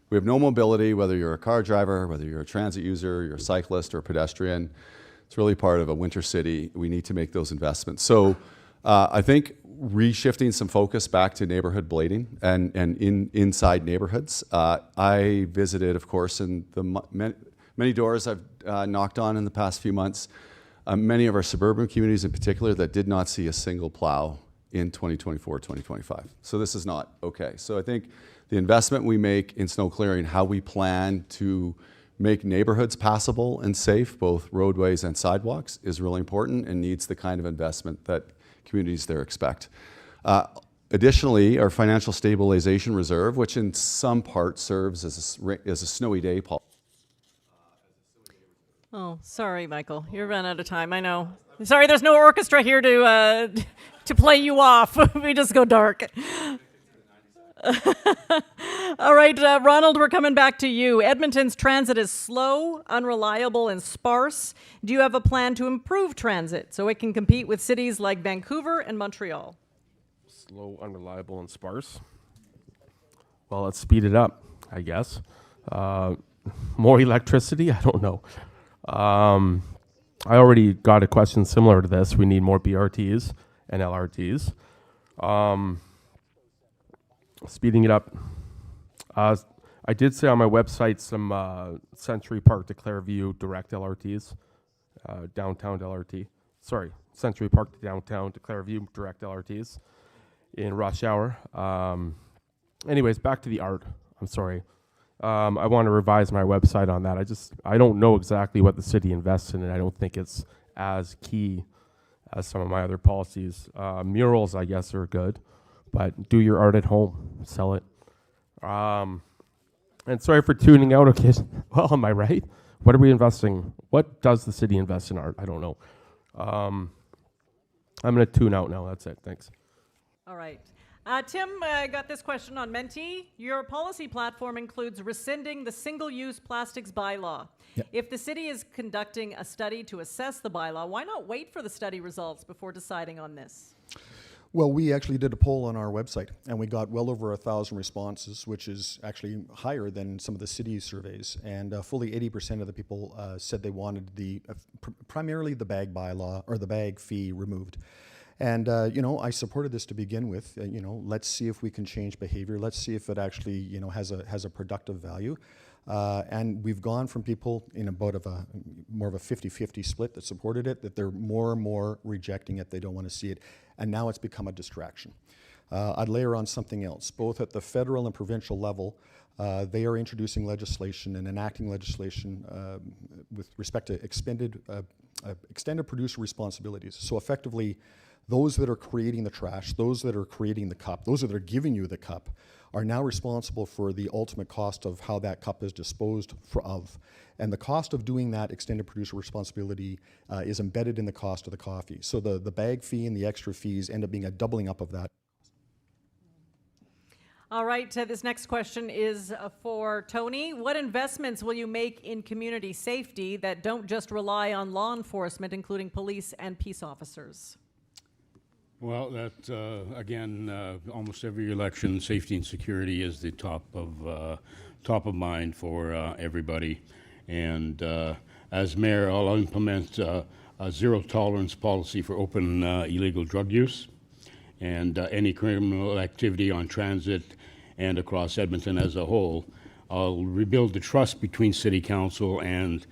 no mobility, whether you're a car driver, whether you're a transit user, you're a cyclist or a pedestrian. It's really part of a winter city. We need to make those investments. So I think reshifting some focus back to neighborhood blading and inside neighborhoods. I visited, of course, in the many doors I've knocked on in the past few months, many of our suburban communities in particular that did not see a single plow in 2024, 2025. So this is not okay. So I think the investment we make in snow clearing, how we plan to make neighborhoods passable and safe, both roadways and sidewalks, is really important and needs the kind of investment that communities there expect. Additionally, our financial stabilization reserve, which in some part serves as a snowy day policy. Oh, sorry, Michael. You're run out of time. I know. Sorry, there's no orchestra here to play you off. We just go dark. All right, Ronald, we're coming back to you. Edmonton's transit is slow, unreliable, and sparse. Do you have a plan to improve transit so it can compete with cities like Vancouver and Montreal? Slow, unreliable, and sparse. Well, let's speed it up, I guess. More electricity? I don't know. I already got a question similar to this. We need more BRTs and LRTs. Speeding it up. I did say on my website some Century Park to Clairview direct LRTs, downtown LRT. Century Park to downtown to Clareview, direct LRTs in rush hour. Anyways, back to the art. I'm sorry. I want to revise my website on that. I don't know exactly what the city invests in, and I don't think it's as key as some of my other policies. Murals, I guess, are good, but do your art at home, sell it. And sorry for tuning out. Okay, well, am I right? What are we investing? What does the city invest in art? I don't know. I'm going to tune out now. That's it. Thanks. All right. Tim, I got this question on Menti. Your policy platform includes rescinding the single-use plastics bylaw. Yep. If the city is conducting a study to assess the bylaw, why not wait for the study results before deciding on this? Well, we actually did a poll on our website, and we got well over 1,000 responses, which is actually higher than some of the city surveys. And fully 80% of the people said they wanted primarily the bag bylaw or the bag fee removed. And I supported this to begin with. Let's see if we can change behavior. Let's see if it actually has a productive value. And we've gone from people in about more of a 50-50 split that supported it, that they're more and more rejecting it. They don't want to see it. And now it's become a distraction. I'd layer on something else. Both at the federal and provincial level, they are introducing legislation and enacting legislation with respect to extended producer responsibilities. So effectively, those that are creating the trash, those that are creating the cup, those that are giving you the cup, are now responsible for the ultimate cost of how that cup is disposed of. And the cost of doing that extended producer responsibility is embedded in the cost of the coffee. So the bag fee and the extra fees end up being a doubling up of that. All right, this next question is for Tony. What investments will you make in community safety that don't just rely on law enforcement, including police and peace officers? Well, that again, almost every election, safety and security is the top of mind for everybody. And as mayor, I'll implement a zero tolerance policy for open illegal drug use and any criminal activity on transit and across Edmonton as a whole. I'll rebuild the trust between City Council and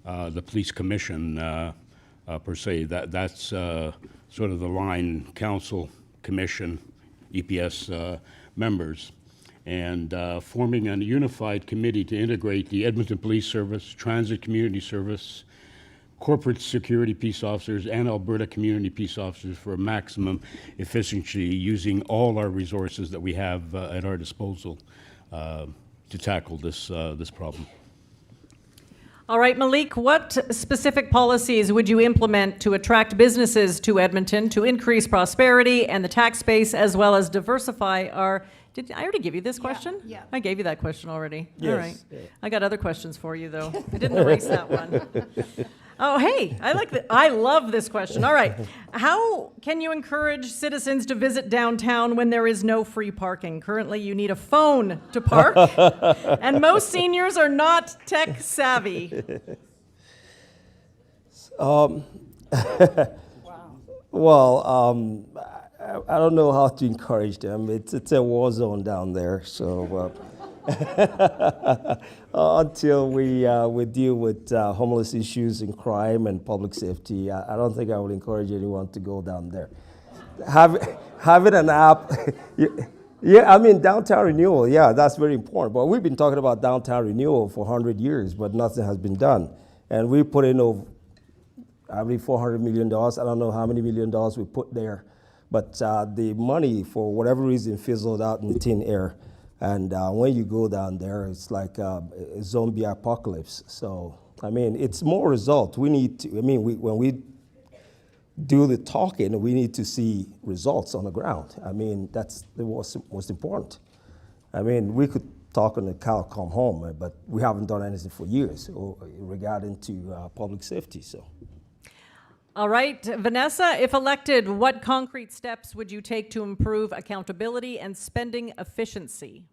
the Police Commission per se. That's sort of the line council, commission, EPS members, and forming a unified committee to integrate the Edmonton Police Service, Transit Community Service, corporate security peace officers, and Alberta community peace officers for maximum efficiency using all our resources that we have at our disposal to tackle this problem. All right, Malik, what specific policies would you implement to attract businesses to Edmonton, to increase prosperity and the tax base, as well as diversify our... Did I already give you this question? Yeah. I gave you that question already. Yes. All right. Yeah. I got other questions for you, though. I didn't erase that one. Oh, hey, I love this question. All right. How can you encourage citizens to visit downtown when there is no free parking? Currently, you need a phone to park, and most seniors are not tech savvy. Well, I don't know how to encourage them. It's a war zone down there, so until we deal with homeless issues and crime and public safety, I don't think I would encourage anyone to go down there. Having an app, yeah, I mean downtown renewal, yeah, that's very important. But we've been talking about downtown renewal for 100 years, but nothing has been done, and we put in over, I believe, $400 million. I don't know how many $1 million we put there. But the money, for whatever reason, fizzled out in the thin air. And when you go down there, it's like a zombie apocalypse. So, I mean, it's more result. We need to, when we do the talking, we need to see results on the ground. I mean, that's the most important. I mean, we could talk on the cow come home, but we haven't done anything for years regarding to public safety, so. All right, Vanessa, if elected, what concrete steps would you take to improve accountability and spending efficiency?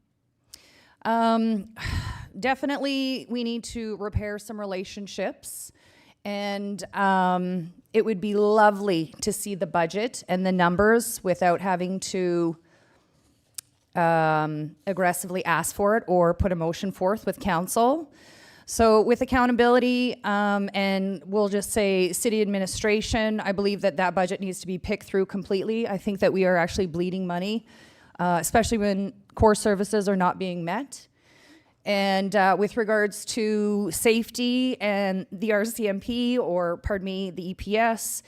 Definitely, we need to repair some relationships, and it would be lovely to see the budget and the numbers without having to aggressively ask for it or put a motion forth with council. So with accountability, and we'll just say city administration, I believe that that budget needs to be picked through completely. I think that we are actually bleeding money, especially when core services are not being met. And with regards to safety and the RCMP, or pardon me, the EPS,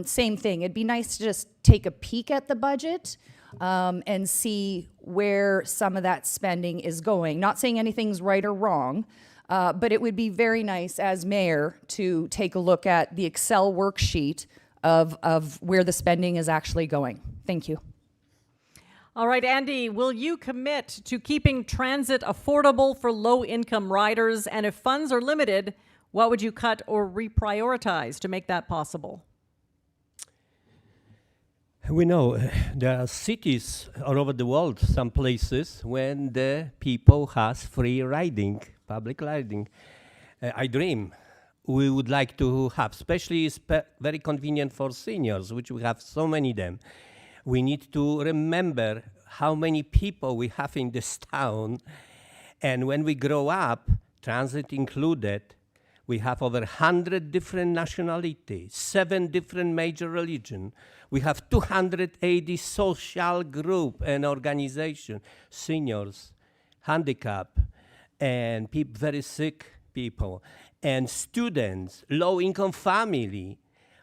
same thing. It'd be nice to just take a peek at the budget and see where some of that spending is going. Not saying anything's right or wrong, but it would be very nice as mayor to take a look at the Excel worksheet of where the spending is actually going. Thank you. All right, Andy, will you commit to keeping transit affordable for low-income riders? And if funds are limited, what would you cut or reprioritize to make that possible? We know there are cities all over the world, some places, when the people has free riding, public riding. I dream we would like to have, especially very convenient for seniors, which we have so many of them. We need to remember how many people we have in this town, and when we grow up, transit included, we have over 100 different nationalities, 7 different major religions. We have 280 social group and organization, seniors, handicap, and very sick people, and students, low-income family.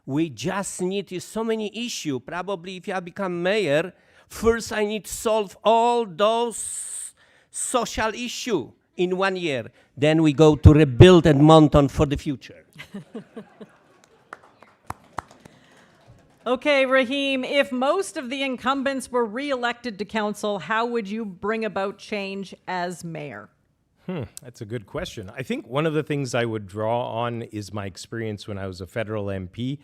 We just need so many issues. Probably if I become mayor, first I need to solve all those social issues in 1 year. Then we go to rebuild Edmonton for the future. Okay, Rahim, if most of the incumbents were re-elected to council, how would you bring about change as mayor? That's a good question. I think one of the things I would draw on is my experience when I was a federal MP.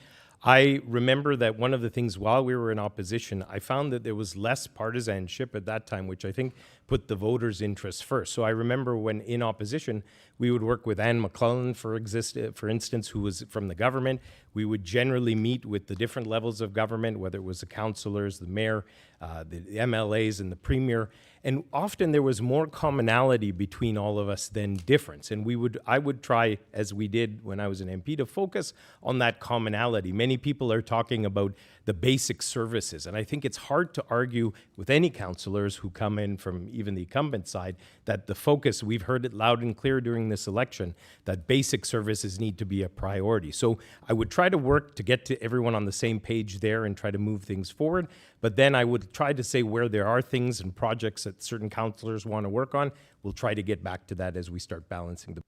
I remember that one of the things while we were in opposition, I found that there was less partisanship at that time, which I think put the voters' interests first. So I remember when in opposition, we would work with Anne McClellan, for instance, who was from the government. We would generally meet with the different levels of government, whether it was the councillors, the mayor, the MLAs, and the premier. And often there was more commonality between all of us than difference. And I would try, as we did when I was an MP, to focus on that commonality. Many people are talking about the basic services. And I think it's hard to argue with any councillors who come in from even the incumbent side that the focus, we've heard it loud and clear during this election, that basic services need to be a priority. So I would try to work to get to everyone on the same page there and try to move things forward. But then I would try to say where there are things and projects that certain councillors want to work on, we'll try to get back to that as we start balancing the.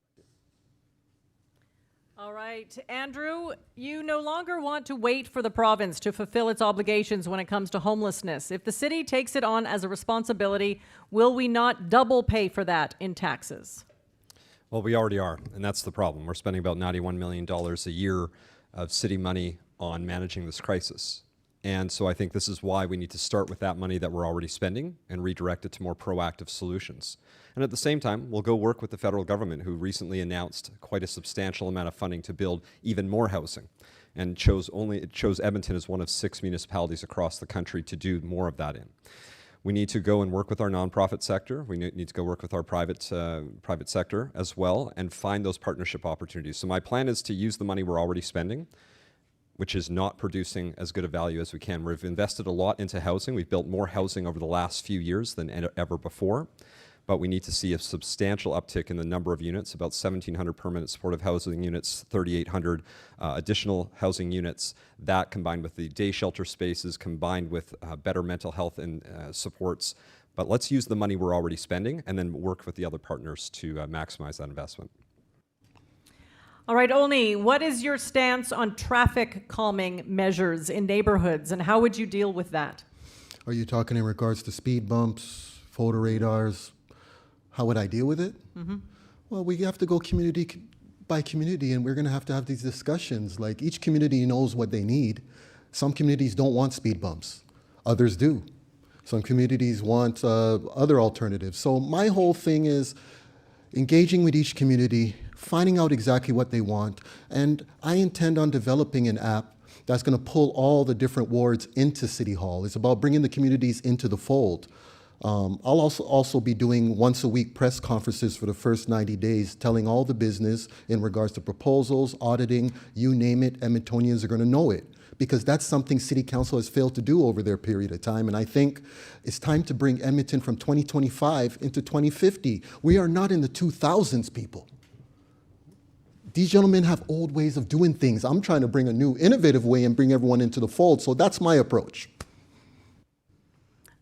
All right, Andrew, you no longer want to wait for the province to fulfill its obligations when it comes to homelessness. If the city takes it on as a responsibility, will we not double pay for that in taxes? Well, we already are, and that's the problem. We're spending about $91 million a year of city money on managing this crisis. And so I think this is why we need to start with that money that we're already spending and redirect it to more proactive solutions. And at the same time, we'll go work with the federal government, who recently announced quite a substantial amount of funding to build even more housing, and it chose Edmonton as one of 6 municipalities across the country to do more of that in. We need to go and work with our nonprofit sector. We need to go work with our private sector as well and find those partnership opportunities. So my plan is to use the money we're already spending, which is not producing as good a value as we can. We've invested a lot into housing. We've built more housing over the last few years than ever before, but we need to see a substantial uptick in the number of units, about 1,700 permanent supportive housing units, 3,800 additional housing units. That combined with the day shelter spaces, combined with better mental health and supports. But let's use the money we're already spending and then work with the other partners to maximize that investment. All right, Olney, what is your stance on traffic calming measures in neighborhoods, and how would you deal with that? Are you talking in regards to speed bumps, photo radars? How would I deal with it? Mm-hmm. Well, we have to go community by community, and we're going to have these discussions. Like, each community knows what they need. Some communities don't want speed bumps. Others do. Some communities want other alternatives. So my whole thing is engaging with each community, finding out exactly what they want, and I intend on developing an app that's going to pull all the different wards into City Hall. It's about bringing the communities into the fold. I'll also be doing once a week press conferences for the first 90 days, telling all the business in regards to proposals, auditing, you name it, Edmontonians are going to know it. Because that's something City Council has failed to do over their period of time. And I think it's time to bring Edmonton from 2025 into 2050. We are not in the 2000s, people. These gentlemen have old ways of doing things. I'm trying to bring a new, innovative way and bring everyone into the fold. So that's my approach.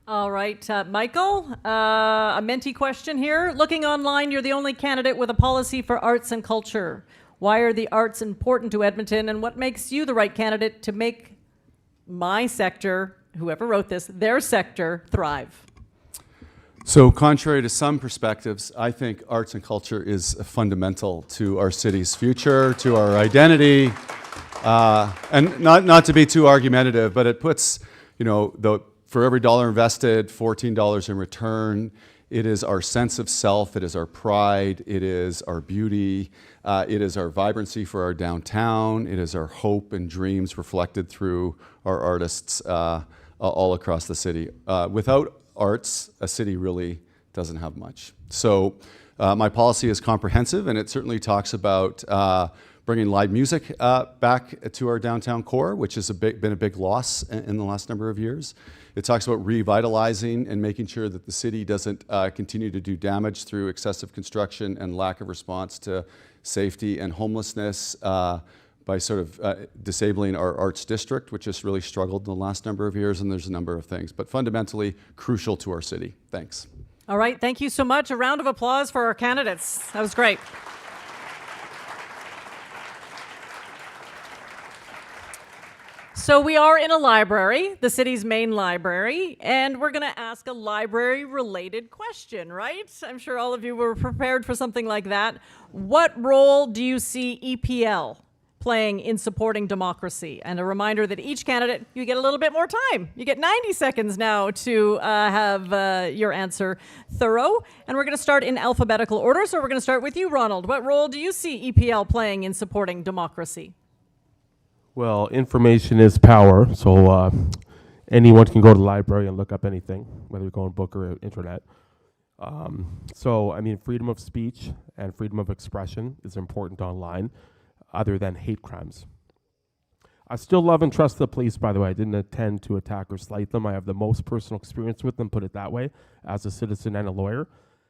All right, Michael, a Menti question here. Looking online, you're the only candidate with a policy for arts and culture. Why are the arts important to Edmonton, and what makes you the right candidate to make my sector, whoever wrote this, their sector, thrive? So contrary to some perspectives, I think arts and culture is fundamental to our city's future, to our identity, and not to be too argumentative, but it puts, for every dollar invested, $14 in return. It is our sense of self, it is our pride, it is our beauty, it is our vibrancy for our downtown, it is our hope and dreams reflected through our artists all across the city. Without arts, a city really doesn't have much. So my policy is comprehensive, and it certainly talks about bringing live music back to our downtown core, which has been a big loss in the last number of years. It talks about revitalizing and making sure that the city doesn't continue to do damage through excessive construction and lack of response to safety and homelessness by sort of disabling our arts district, which has really struggled in the last number of years, and there's a number of things, but fundamentally crucial to our city. Thanks. All right, thank you so much. A round of applause for our candidates. That was great. So we are in a library, the city's main library, and we're going to ask a library-related question, right? I'm sure all of you were prepared for something like that. What role do you see EPL playing in supporting democracy? And a reminder that each candidate, you get a little bit more time. You get 90 seconds now to have your answer thorough. And we're going to start in alphabetical order. So we're going to start with you, Ronald. What role do you see EPL playing in supporting democracy? Well, information is power, so anyone can go to the library and look up anything, whether you're going book or internet. Freedom of speech and freedom of expression is important online, other than hate crimes. I still love and trust the police, by the way. I didn't intend to attack or slight them. I have the most personal experience with them, put it that way, as a citizen and a lawyer.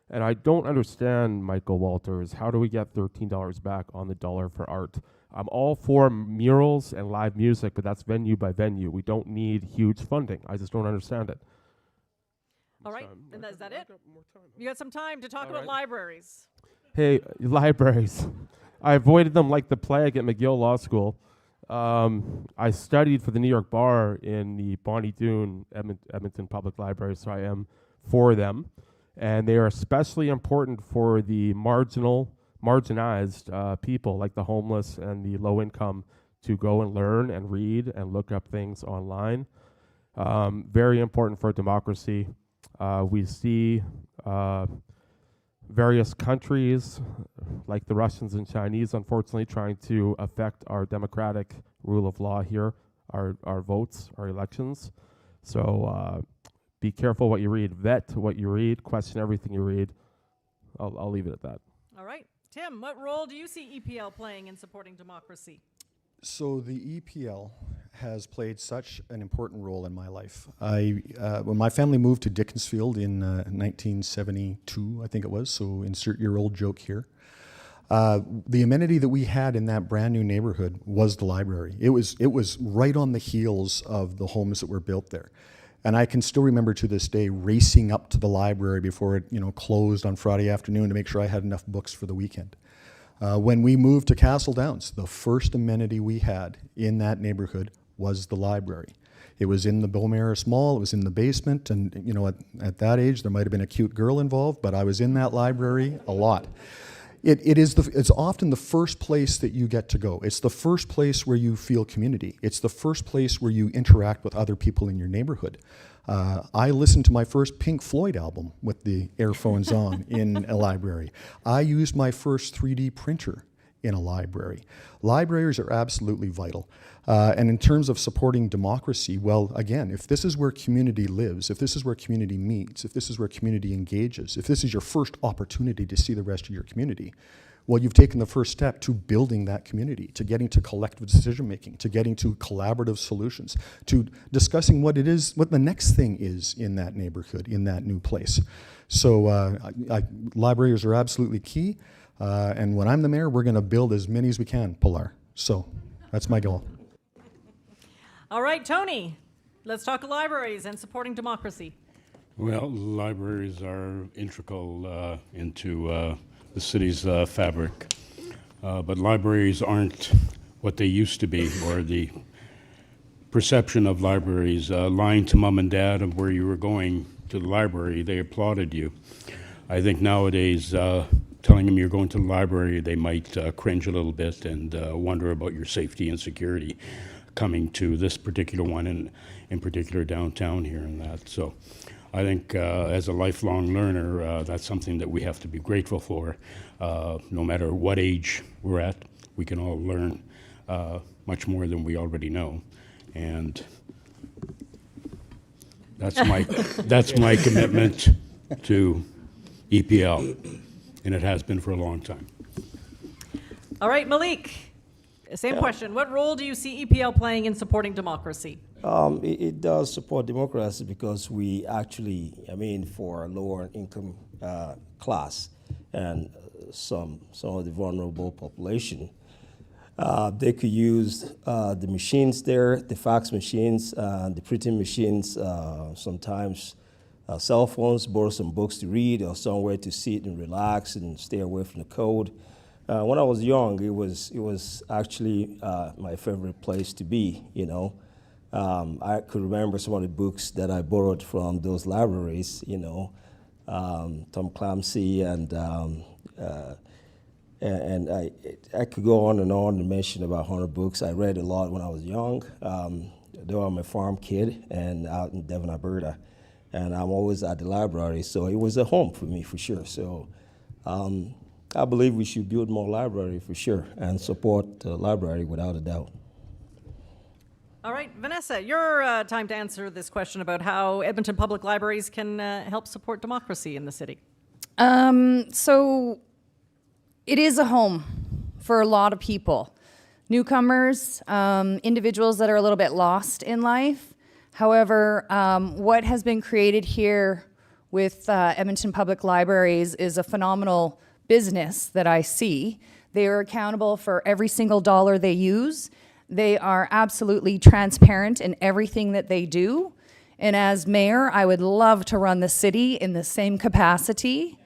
And I don't understand, Michael Walters, how do we get $13 back on the dollar for art? I'm all for murals and live music, but that's venue by venue. We don't need huge funding. I just don't understand it. All right, and is that it? You got some time to talk about libraries. Hey, libraries. I avoided them like the plague at McGill Law School. I studied for the New York Bar in the Bonnie Doon Edmonton Public Library, so I am for them. And they are especially important for the marginalized people like the homeless and the low income to go and learn and read and look up things online. Very important for democracy. We see various countries like the Russians and Chinese, unfortunately, trying to affect our democratic rule of law here, our votes, our elections. So be careful what you read, vet what you read, question everything you read. I'll leave it at that. All right. Tim, what role do you see EPL playing in supporting democracy? So the EPL has played such an important role in my life. When my family moved to Dickinsfield in 1972, I think it was, so insert your old joke here, the amenity that we had in that brand new neighborhood was the library. It was right on the heels of the homes that were built there. And I can still remember to this day racing up to the library before it closed on Friday afternoon to make sure I had enough books for the weekend. When we moved to Castle Downs, the first amenity we had in that neighborhood was the library. It was in the Beaumaris Mall, it was in the basement, and at that age there might have been a cute girl involved, but I was in that library a lot. It's often the first place that you get to go. It's the first place where you feel community. It's the first place where you interact with other people in your neighborhood. I listened to my first Pink Floyd album with the earphones on in a library. I used my first 3D printer in a library. Libraries are absolutely vital. And in terms of supporting democracy, well, again, if this is where community lives, if this is where community meets, if this is where community engages, if this is your first opportunity to see the rest of your community, well, you've taken the first step to building that community, to getting to collective decision-making, to getting to collaborative solutions, to discussing what it is, what the next thing is in that neighborhood, in that new place. So libraries are absolutely key. And when I'm the mayor, we're going to build as many as we can, Pilar. So that's my goal. All right, Tony, let's talk libraries and supporting democracy. Well, libraries are integral into the city's fabric, but libraries aren't what they used to be, or the perception of libraries. Lying to mom and dad of where you were going to the library, they applauded you. I think nowadays, telling them you're going to the library, they might cringe a little bit and wonder about your safety and security coming to this particular one, and in particular downtown here and that. So I think as a lifelong learner, that's something that we have to be grateful for. No matter what age we're at, we can all learn much more than we already know. And that's my commitment to EPL, and it has been for a long time. All right, Malik, same question. What role do you see EPL playing in supporting democracy? It does support democracy because we actually, for a lower income class and some of the vulnerable population, they could use the machines there, the fax machines, the printing machines, sometimes cell phones, borrow some books to read or somewhere to sit and relax and stay away from the cold. When I was young, it was actually my favorite place to be, I could remember some of the books that I borrowed from those libraries, Tom Clancy, and I could go on and mention about 100 books. I read a lot when I was young, though I'm a farm kid and out in Devon, Alberta, and I'm always at the library, so it was a home for me for sure. So I believe we should build more library for sure and support the library without a doubt. All right, Vanessa, your time to answer this question about how Edmonton Public Libraries can help support democracy in the city. So it is a home for a lot of people. Newcomers, individuals that are a little bit lost in life. However, what has been created here with Edmonton Public Libraries is a phenomenal business that I see. They are accountable for every single dollar they use. They are absolutely transparent in everything that they do. And as mayor, I would love to run the city in the same capacity.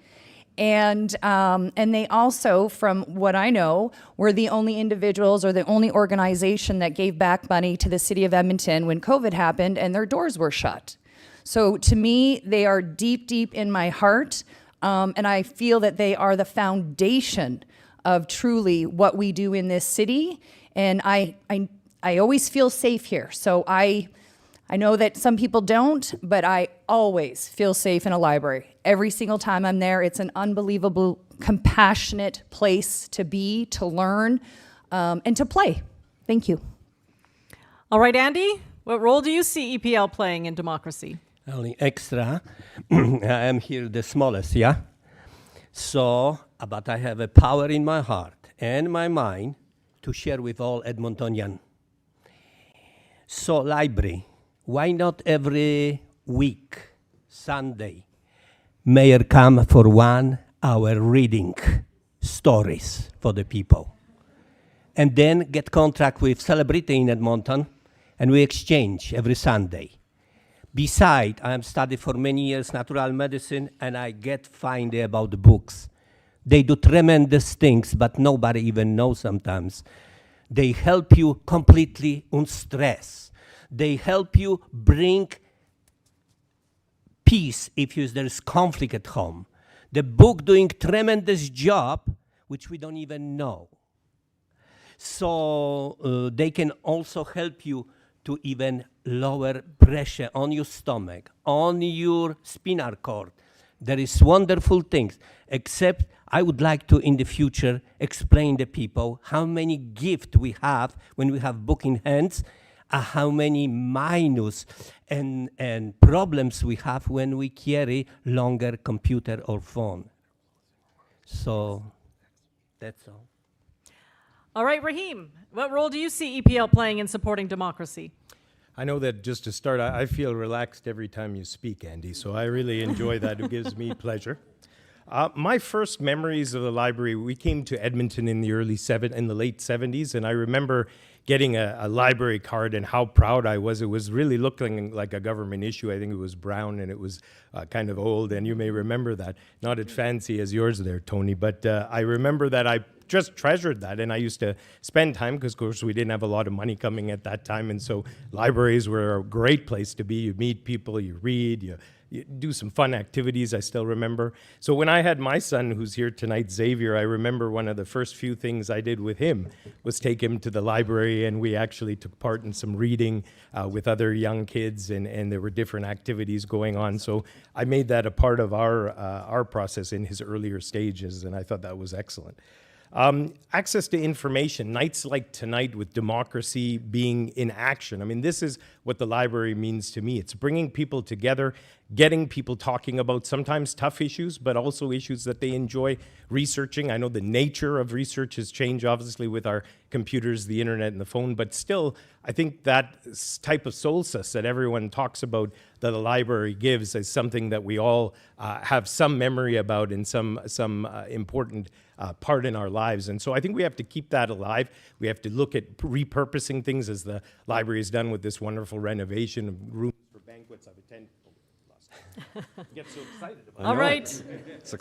And they also, from what I know, were the only individuals or the only organization that gave back money to the city of Edmonton when COVID happened and their doors were shut. So to me, they are deep, deep in my heart. And I feel that they are the foundation of truly what we do in this city. And I always feel safe here. So I know that some people don't, but I always feel safe in a library. Every single time I'm there, it's an unbelievable, compassionate place to be, to learn, and to play. Thank you. All right, Andy, what role do you see EPL playing in democracy? Only extra. I am here the smallest, yeah? So, but I have a power in my heart and my mind to share with all Edmontonian. So, library, why not every week, Sunday, mayor come for 1 hour reading stories for the people, and then get contract with celebrity in Edmonton, and we exchange every Sunday. Beside, I am studied for many years natural medicine, and I get finding about the books. They do tremendous things, but nobody even knows sometimes. They help you completely unstress. They help you bring peace if there is conflict at home. The book doing tremendous job, which we don't even know. So they can also help you to even lower pressure on your stomach, on your spinal cord. There is wonderful things. except I would like to, in the future, explain to people how many gifts we have when we have book in hands, how many minus and problems we have when we carry longer computer or phone. So that's all. All right, Raheem, what role do you see EPL playing in supporting democracy? I know that just to start, I feel relaxed every time you speak, Andy, so I really enjoy that. It gives me pleasure. My first memories of the library, we came to Edmonton in the late 70s, and I remember getting a library card and how proud I was. It was really looking like a government issue. I think it was brown and it was kind of old, and you may remember that. Not as fancy as yours there, Tony, but I remember that I just treasured that, and I used to spend time, because of course we didn't have a lot of money coming at that time, and so libraries were a great place to be. You meet people, you read, you do some fun activities, I still remember. So when I had my son, who's here tonight, Xavier, I remember one of the first few things I did with him was take him to the library, and we actually took part in some reading with other young kids, and there were different activities going on. So I made that a part of our process in his earlier stages, and I thought that was excellent. Access to information, nights like tonight with democracy being in action. I mean, this is what the library means to me. It's bringing people together, getting people talking about sometimes tough issues, but also issues that they enjoy researching. I know the nature of research has changed, obviously, with our computers, the internet, and the phone, but still, I think that type of solstice that everyone talks about that the library gives is something that we all have some memory about and some important part in our lives. And so I think we have to keep that alive. We have to look at repurposing things, as the library has done with this wonderful renovation of rooms for banquets. I've attended. Get so excited about All right.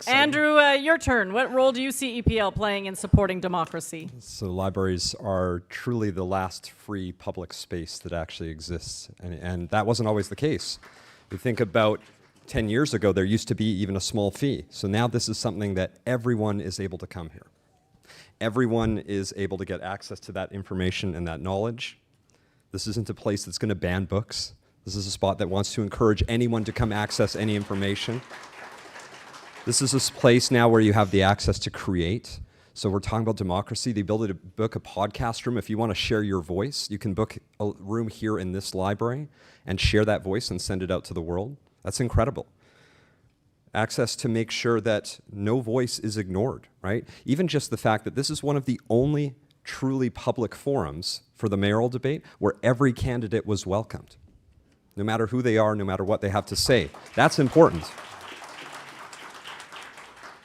Andrew, your turn. What role do you see EPL playing in supporting democracy? So libraries are truly the last free public space that actually exists, and that wasn't always the case. We think about 10 years ago, there used to be even a small fee. So now this is something that everyone is able to come here. Everyone is able to get access to that information and that knowledge. This isn't a place that's going to ban books. This is a spot that wants to encourage anyone to come access any information. This is a place now where you have the access to create. So we're talking about democracy, the ability to book a podcast room. If you want to share your voice, you can book a room here in this library and share that voice and send it out to the world. That's incredible. Access to make sure that no voice is ignored, right? Even just the fact that this is one of the only truly public forums for the mayoral debate where every candidate was welcomed, no matter who they are, no matter what they have to say. That's important.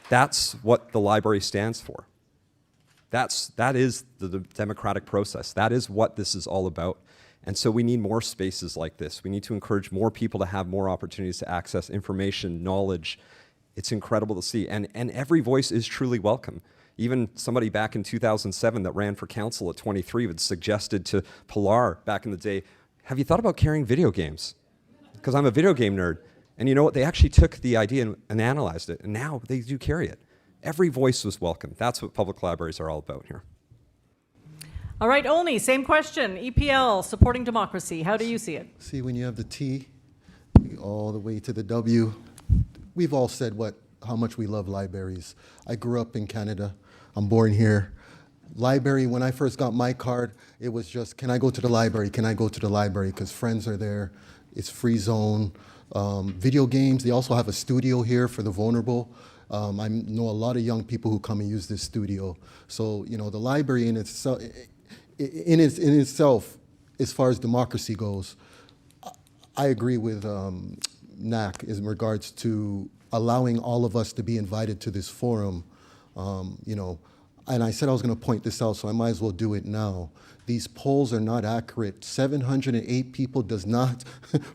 That's what the library stands for. That is the democratic process. That is what this is all about. And so we need more spaces like this. We need to encourage more people to have more opportunities to access information, knowledge. It's incredible to see. And every voice is truly welcome. Even somebody back in 2007 that ran for council at 23 had suggested to Pilar back in the day, have you thought about carrying video games? Because I'm a video game nerd. And you know what? They actually took the idea and analyzed it. And now they do carry it. Every voice was welcome. That's what public libraries are all about here. All right, Olney, same question. EPL, supporting democracy. How do you see it? See, when you have the T all the way to the W, we've all said how much we love libraries. I grew up in Canada. I'm born here. Library, when I first got my card, it was just, can I go to the library? Can I go to the library? Because friends are there. It's free zone. Video games, they also have a studio here for the vulnerable. I know a lot of young people who come and use this studio. So, you know, the library in itself, as far as democracy goes, I agree with NAC in regards to allowing all of us to be invited to this forum. You know, and I said I was going to point this out, so I might as well do it now. These polls are not accurate. 708 people does not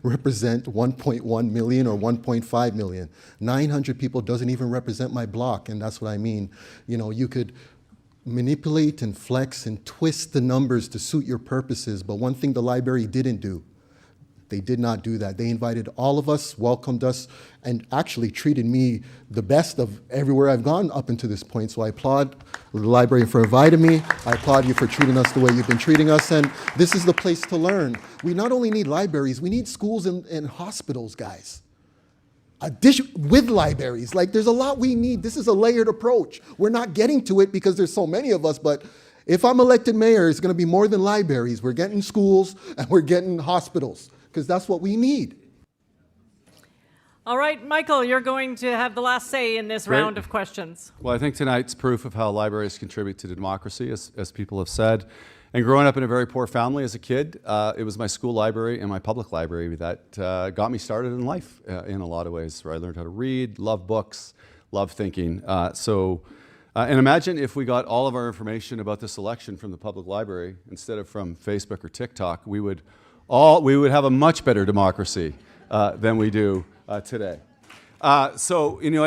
represent 1.1 million or 1.5 million. 900 people doesn't even represent my block, and that's what I mean. You know, you could manipulate and flex and twist the numbers to suit your purposes, but one thing the library didn't do, they did not do that. They invited all of us, welcomed us, and actually treated me the best of everywhere I've gone up until this point. So I applaud the library for inviting me. I applaud you for treating us the way you've been treating us. And this is the place to learn. We not only need libraries, we need schools and hospitals, guys. with libraries. Like, there's a lot we need. This is a layered approach. We're not getting to it because there's so many of us, but if I'm elected mayor, it's going to be more than libraries. We're getting schools and we're getting hospitals because that's what we need. All right, Michael, you're going to have the last say in this round of questions. Well, I think tonight's proof of how libraries contribute to democracy, as people have said. And growing up in a very poor family as a kid, it was my school library and my public library that got me started in life in a lot of ways, where I learned how to read, love books, love thinking. And imagine if we got all of our information about this election from the public library instead of from Facebook or TikTok. We would have a much better democracy than we do today. I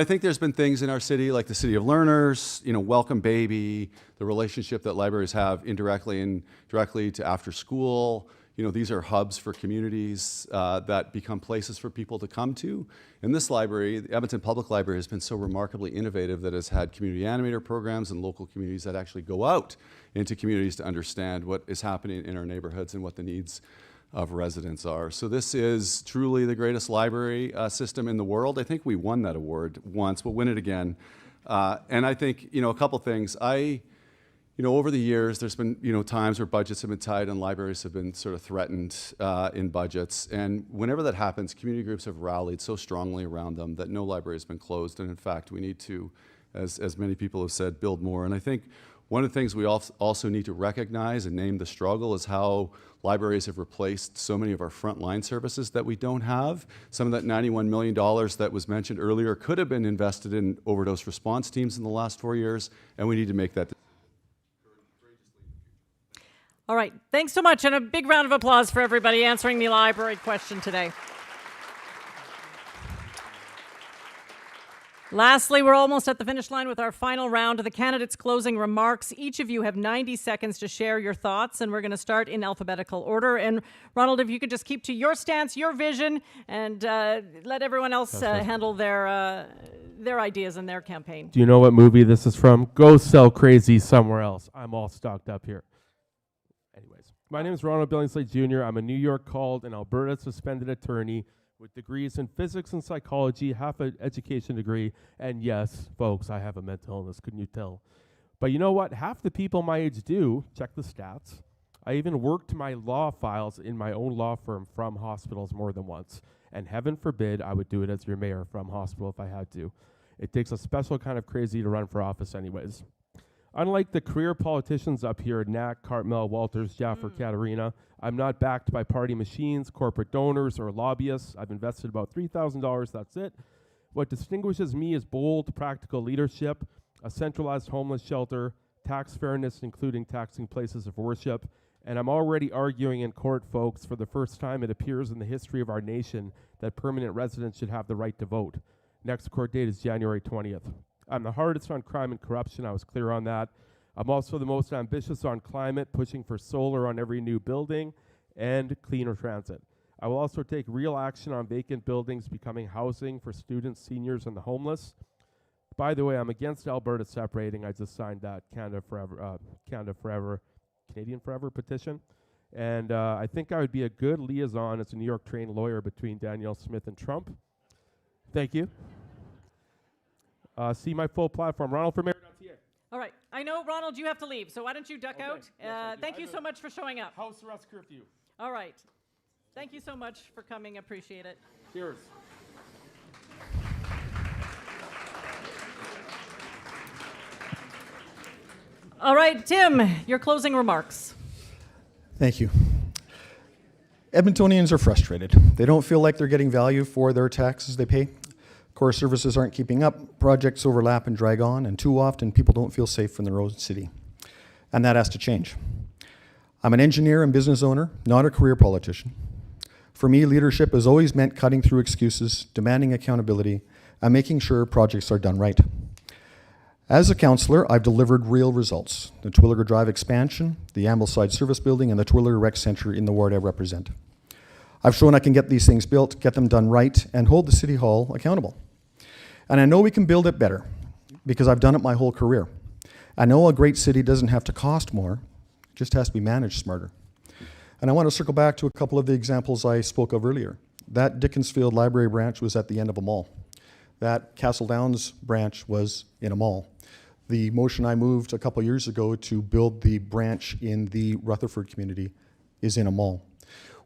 think there's been things in our city like the City of Learners, Welcome Baby, the relationship that libraries have indirectly and directly to after school. These are hubs for communities that become places for people to come to. And this library, the Edmonton Public Library, has been so remarkably innovative that it's had community animator programs and local communities that actually go out into communities to understand what is happening in our neighborhoods and what the needs of residents are. So this is truly the greatest library system in the world. I think we won that award once. We'll win it again. And I think, a couple things. Over the years, there's been, times where budgets have been tight and libraries have been sort of threatened in budgets. And whenever that happens, community groups have rallied so strongly around them that no library has been closed. And in fact, we need to, as many people have said, build more. And I think one of the things we also need to recognize and name the struggle is how libraries have replaced so many of our frontline services that we don't have. Some of that $91 million that was mentioned earlier could have been invested in overdose response teams in the last 4 years, and we need to make that. All right, thanks so much, and a big round of applause for everybody answering the library question today. Lastly, we're almost at the finish line with our final round of the candidates' closing remarks. Each of you have 90 seconds to share your thoughts, and we're going to start in alphabetical order. And Ronald, if you could just keep to your stance, your vision, and let everyone else handle their ideas and their campaign. Do you know what movie this is from? Go sell crazy somewhere else. I'm all stocked up here. Anyways, my name is Ronald Billingsley Jr. I'm a New York called and Alberta suspended attorney with degrees in physics and psychology, half an education degree, and yes, folks, I have a mental illness, couldn't you tell? But you know what? Half the people my age do, check the stats. I even worked my law files in my own law firm from hospitals more than once, and heaven forbid I would do it as your mayor from hospital if I had to. It takes a special kind of crazy to run for office anyways. Unlike the career politicians up here, Knack, Cartmel, Walters, Jaffer, Katarina, I'm not backed by party machines, corporate donors, or lobbyists. I've invested about $3,000, that's it. What distinguishes me is bold, practical leadership, a centralized homeless shelter, tax fairness, including taxing places of worship, and I'm already arguing in court, folks, for the first time it appears in the history of our nation that permanent residents should have the right to vote. Next court date is January 20th. I'm the hardest on crime and corruption, I was clear on that. I'm also the most ambitious on climate, pushing for solar on every new building and cleaner transit. I will also take real action on vacant buildings becoming housing for students, seniors, and the homeless. By the way, I'm against Alberta separating. I just signed that Canadian Forever petition. And I think I would be a good liaison as a New York trained lawyer between Danielle Smith and Trump. Thank you. See my full platform, Ronald for Mayor. All right. I know, Ronald, you have to leave, so why don't you duck out? Yes, thank you so much for showing up. House arrest curfew. All right. Thank you so much for coming. Appreciate it. Cheers. All right, Tim, your closing remarks. Thank you. Edmontonians are frustrated. They don't feel like they're getting value for their taxes they pay. Core services aren't keeping up, projects overlap and drag on, and too often people don't feel safe in their own city. And that has to change. I'm an engineer and business owner, not a career politician. For me, leadership has always meant cutting through excuses, demanding accountability, and making sure projects are done right. As a councillor, I've delivered real results. The Twilliger Drive expansion, the Ambleside Service Building, and the Twilliger Rec Centre in the ward I represent. I've shown I can get these things built, get them done right, and hold the City Hall accountable. And I know we can build it better, because I've done it my whole career. I know a great city doesn't have to cost more, it just has to be managed smarter. And I want to circle back to a couple of the examples I spoke of earlier. That Dickensfield Library branch was at the end of a mall. that Castle Downs branch was in a mall. The motion I moved a couple years ago to build the branch in the Rutherford community is in a mall.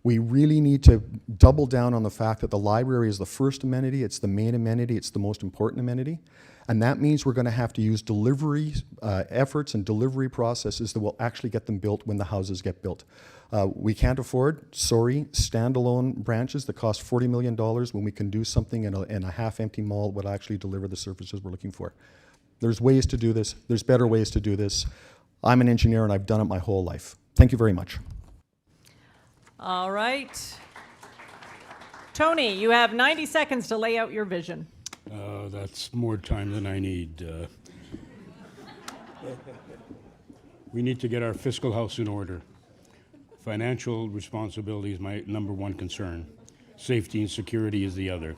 We really need to double down on the fact that the library is the first amenity, it's the main amenity, it's the most important amenity. And that means we're going to have to use delivery efforts and delivery processes that will actually get them built when the houses get built. We can't afford, standalone branches that cost $40 million when we can do something in a half-empty mall that will actually deliver the services we're looking for. There's ways to do this. There's better ways to do this. I'm an engineer and I've done it my whole life. Thank you very much. All right. Tony, you have 90 seconds to lay out your vision. That's more time than I need. We need to get our fiscal house in order. Financial responsibility is my number one concern. Safety and security is the other.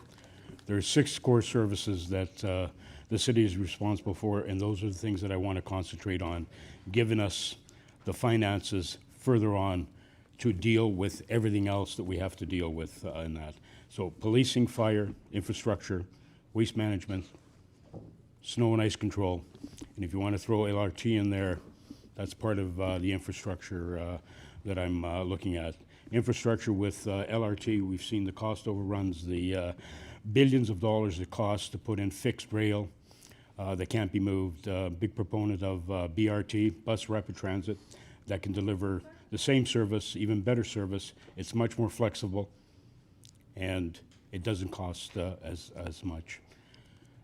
There are 6 core services that the city is responsible for, and those are the things that I want to concentrate on, giving us the finances further on to deal with everything else that we have to deal with in that. So policing, fire, infrastructure, waste management, snow and ice control, and if you want to throw LRT in there, that's part of the infrastructure that I'm looking at. Infrastructure with LRT, we've seen the cost overruns, the billions of dollars it costs to put in fixed rail that can't be moved. Big proponent of BRT, bus rapid transit, that can deliver the same service, even better service. It's much more flexible, and it doesn't cost as much.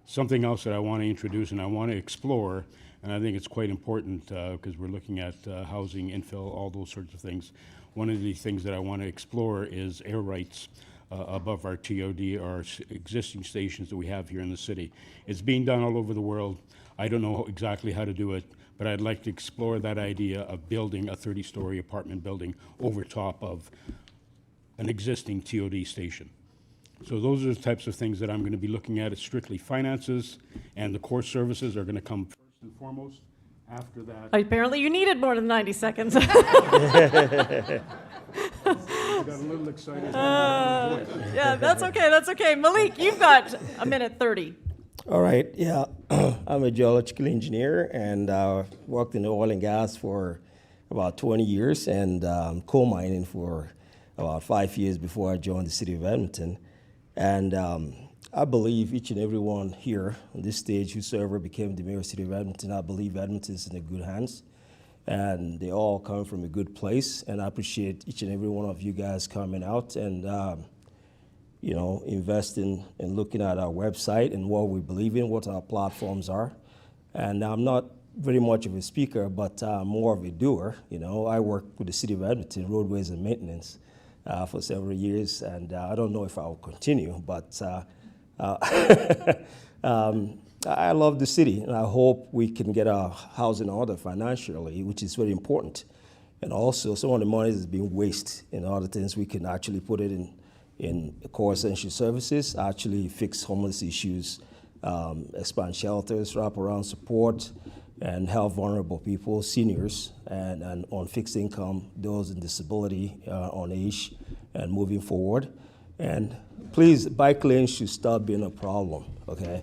Something else that I want to introduce and I want to explore, and I think it's quite important because we're looking at housing, infill, all those sorts of things. One of the things that I want to explore is air rights above our TOD, our existing stations that we have here in the city. It's being done all over the world. I don't know exactly how to do it, but I'd like to explore that idea of building a 30-story apartment building over top of an existing TOD station. So those are the types of things that I'm going to be looking at. It's strictly finances, and the core services are going to come first and foremost. After that, Apparently you needed more than 90 seconds. I got a little excited. Yeah, that's okay, that's okay. Malik, you've got a minute 30. All right, yeah. I'm a geological engineer and worked in oil and gas for about 20 years and coal mining for about 5 years before I joined the city of Edmonton. And I believe each and every one here on this stage, whosoever became the mayor of the city of Edmonton, I believe Edmonton is in good hands. And they all come from a good place. And I appreciate each and every one of you guys coming out and investing and looking at our website and what we believe in, what our platforms are. And I'm not very much of a speaker, but more of a doer. I work with the city of Edmonton, roadways and maintenance, for several years, and I don't know if I will continue, but I love the city, and I hope we can get our house in order financially, which is very important. And also, some of the money is being wasted in other things. We can actually put it in core essential services, actually fix homeless issues, expand shelters, wraparound support, and help vulnerable people, seniors, and on fixed income, those in disability, on age, and moving forward. And please, bike lanes should stop being a problem, okay?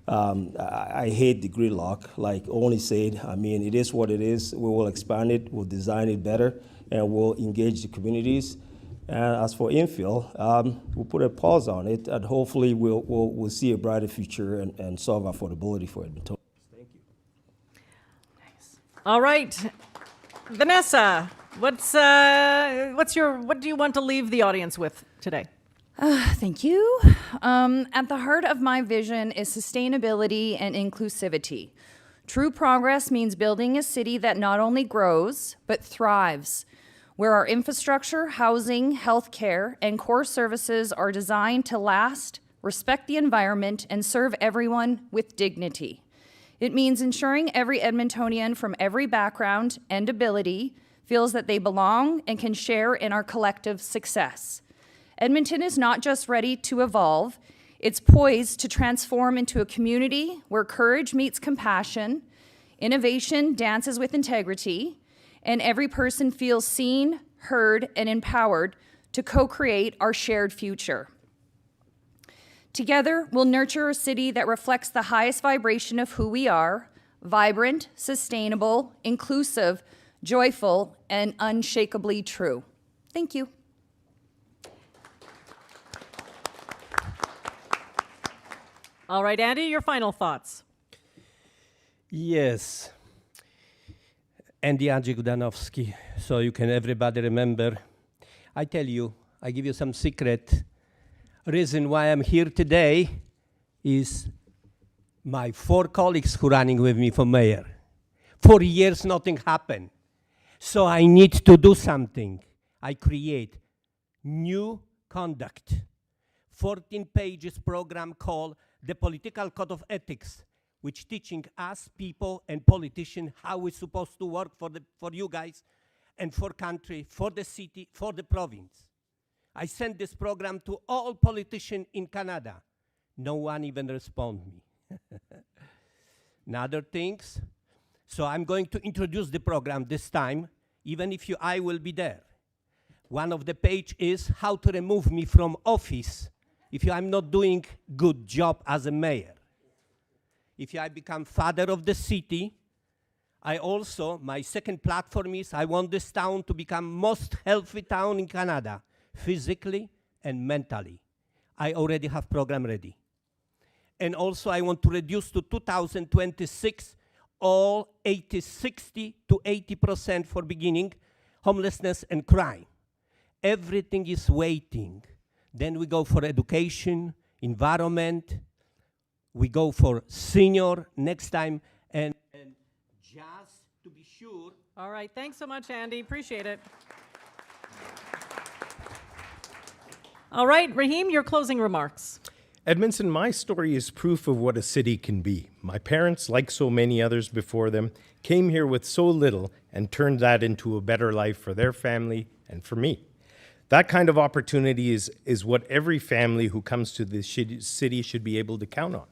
I hate the gridlock, like Oni said. I mean, it is what it is. We will expand it, we'll design it better, and we'll engage the communities. And as for infill, we'll put a pause on it, and hopefully we'll see a brighter future and solve affordability for Edmonton. Thank you. Nice. All right, Vanessa, what do you want to leave the audience with today? Thank you. At the heart of my vision is sustainability and inclusivity. True progress means building a city that not only grows, but thrives, where our infrastructure, housing, healthcare, and core services are designed to last, respect the environment, and serve everyone with dignity. It means ensuring every Edmontonian from every background and ability feels that they belong and can share in our collective success. Edmonton is not just ready to evolve, it's poised to transform into a community where courage meets compassion, innovation dances with integrity, and every person feels seen, heard, and empowered to co-create our shared future. Together, we'll nurture a city that reflects the highest vibration of who we are: vibrant, sustainable, inclusive, joyful, and unshakably true. Thank you. All right, Andy, your final thoughts. Yes. Andy Gudanowski, so you can everybody remember. I tell you, I give you some secret. Reason why I'm here today is my 4 colleagues who running with me for mayor. 4 years, nothing happened. So I need to do something. I create new conduct. 14 pages program called The Political Code of Ethics, which teaching us people and politicians how we're supposed to work for you guys and for country, for the city, for the province. I sent this program to all politicians in Canada. No one even respond me. Another things, so I'm going to introduce the program this time, even if I will be there. One of the page is how to remove me from office if I'm not doing good job as a mayor. If I become father of the city, my second platform is I want this town to become most healthy town in Canada, physically and mentally. I already have program ready. And also I want to reduce to 2026 all 60 to 80% for beginning, homelessness and crime. Everything is waiting. Then we go for education, environment, we go for senior next time, and just to be sure. All right, thanks so much, Andy. Appreciate it. All right, Raheem, your closing remarks. Edmonton, my story is proof of what a city can be. My parents, like so many others before them, came here with so little and turned that into a better life for their family and for me. That kind of opportunity is what every family who comes to this city should be able to count on.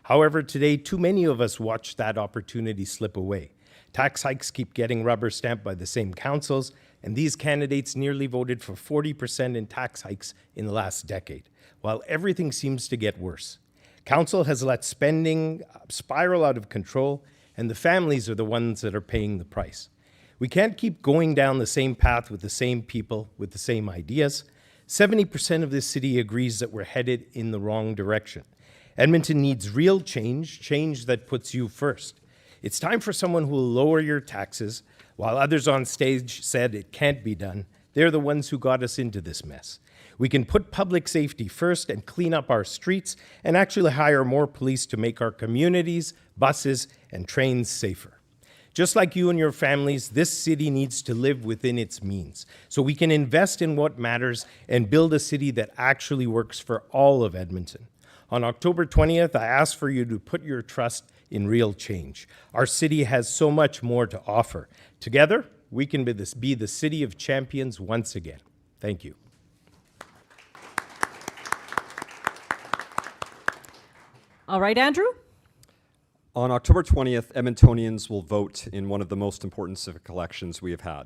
However, today, too many of us watch that opportunity slip away. Tax hikes keep getting rubber stamped by the same councils, and these candidates nearly voted for 40% in tax hikes in the last decade, while everything seems to get worse. Council has let spending spiral out of control, and the families are the ones that are paying the price. We can't keep going down the same path with the same people, with the same ideas. 70% of this city agrees that we're headed in the wrong direction. Edmonton needs real change, change that puts you first. It's time for someone who will lower your taxes. While others on stage said it can't be done, they're the ones who got us into this mess. We can put public safety first and clean up our streets and actually hire more police to make our communities, buses, and trains safer. Just like you and your families, this city needs to live within its means, so we can invest in what matters and build a city that actually works for all of Edmonton. On October 20th, I ask for you to put your trust in real change. Our city has so much more to offer. Together, we can be the city of champions once again. Thank you. All right, Andrew? On October 20th, Edmontonians will vote in one of the most important civic elections we have had.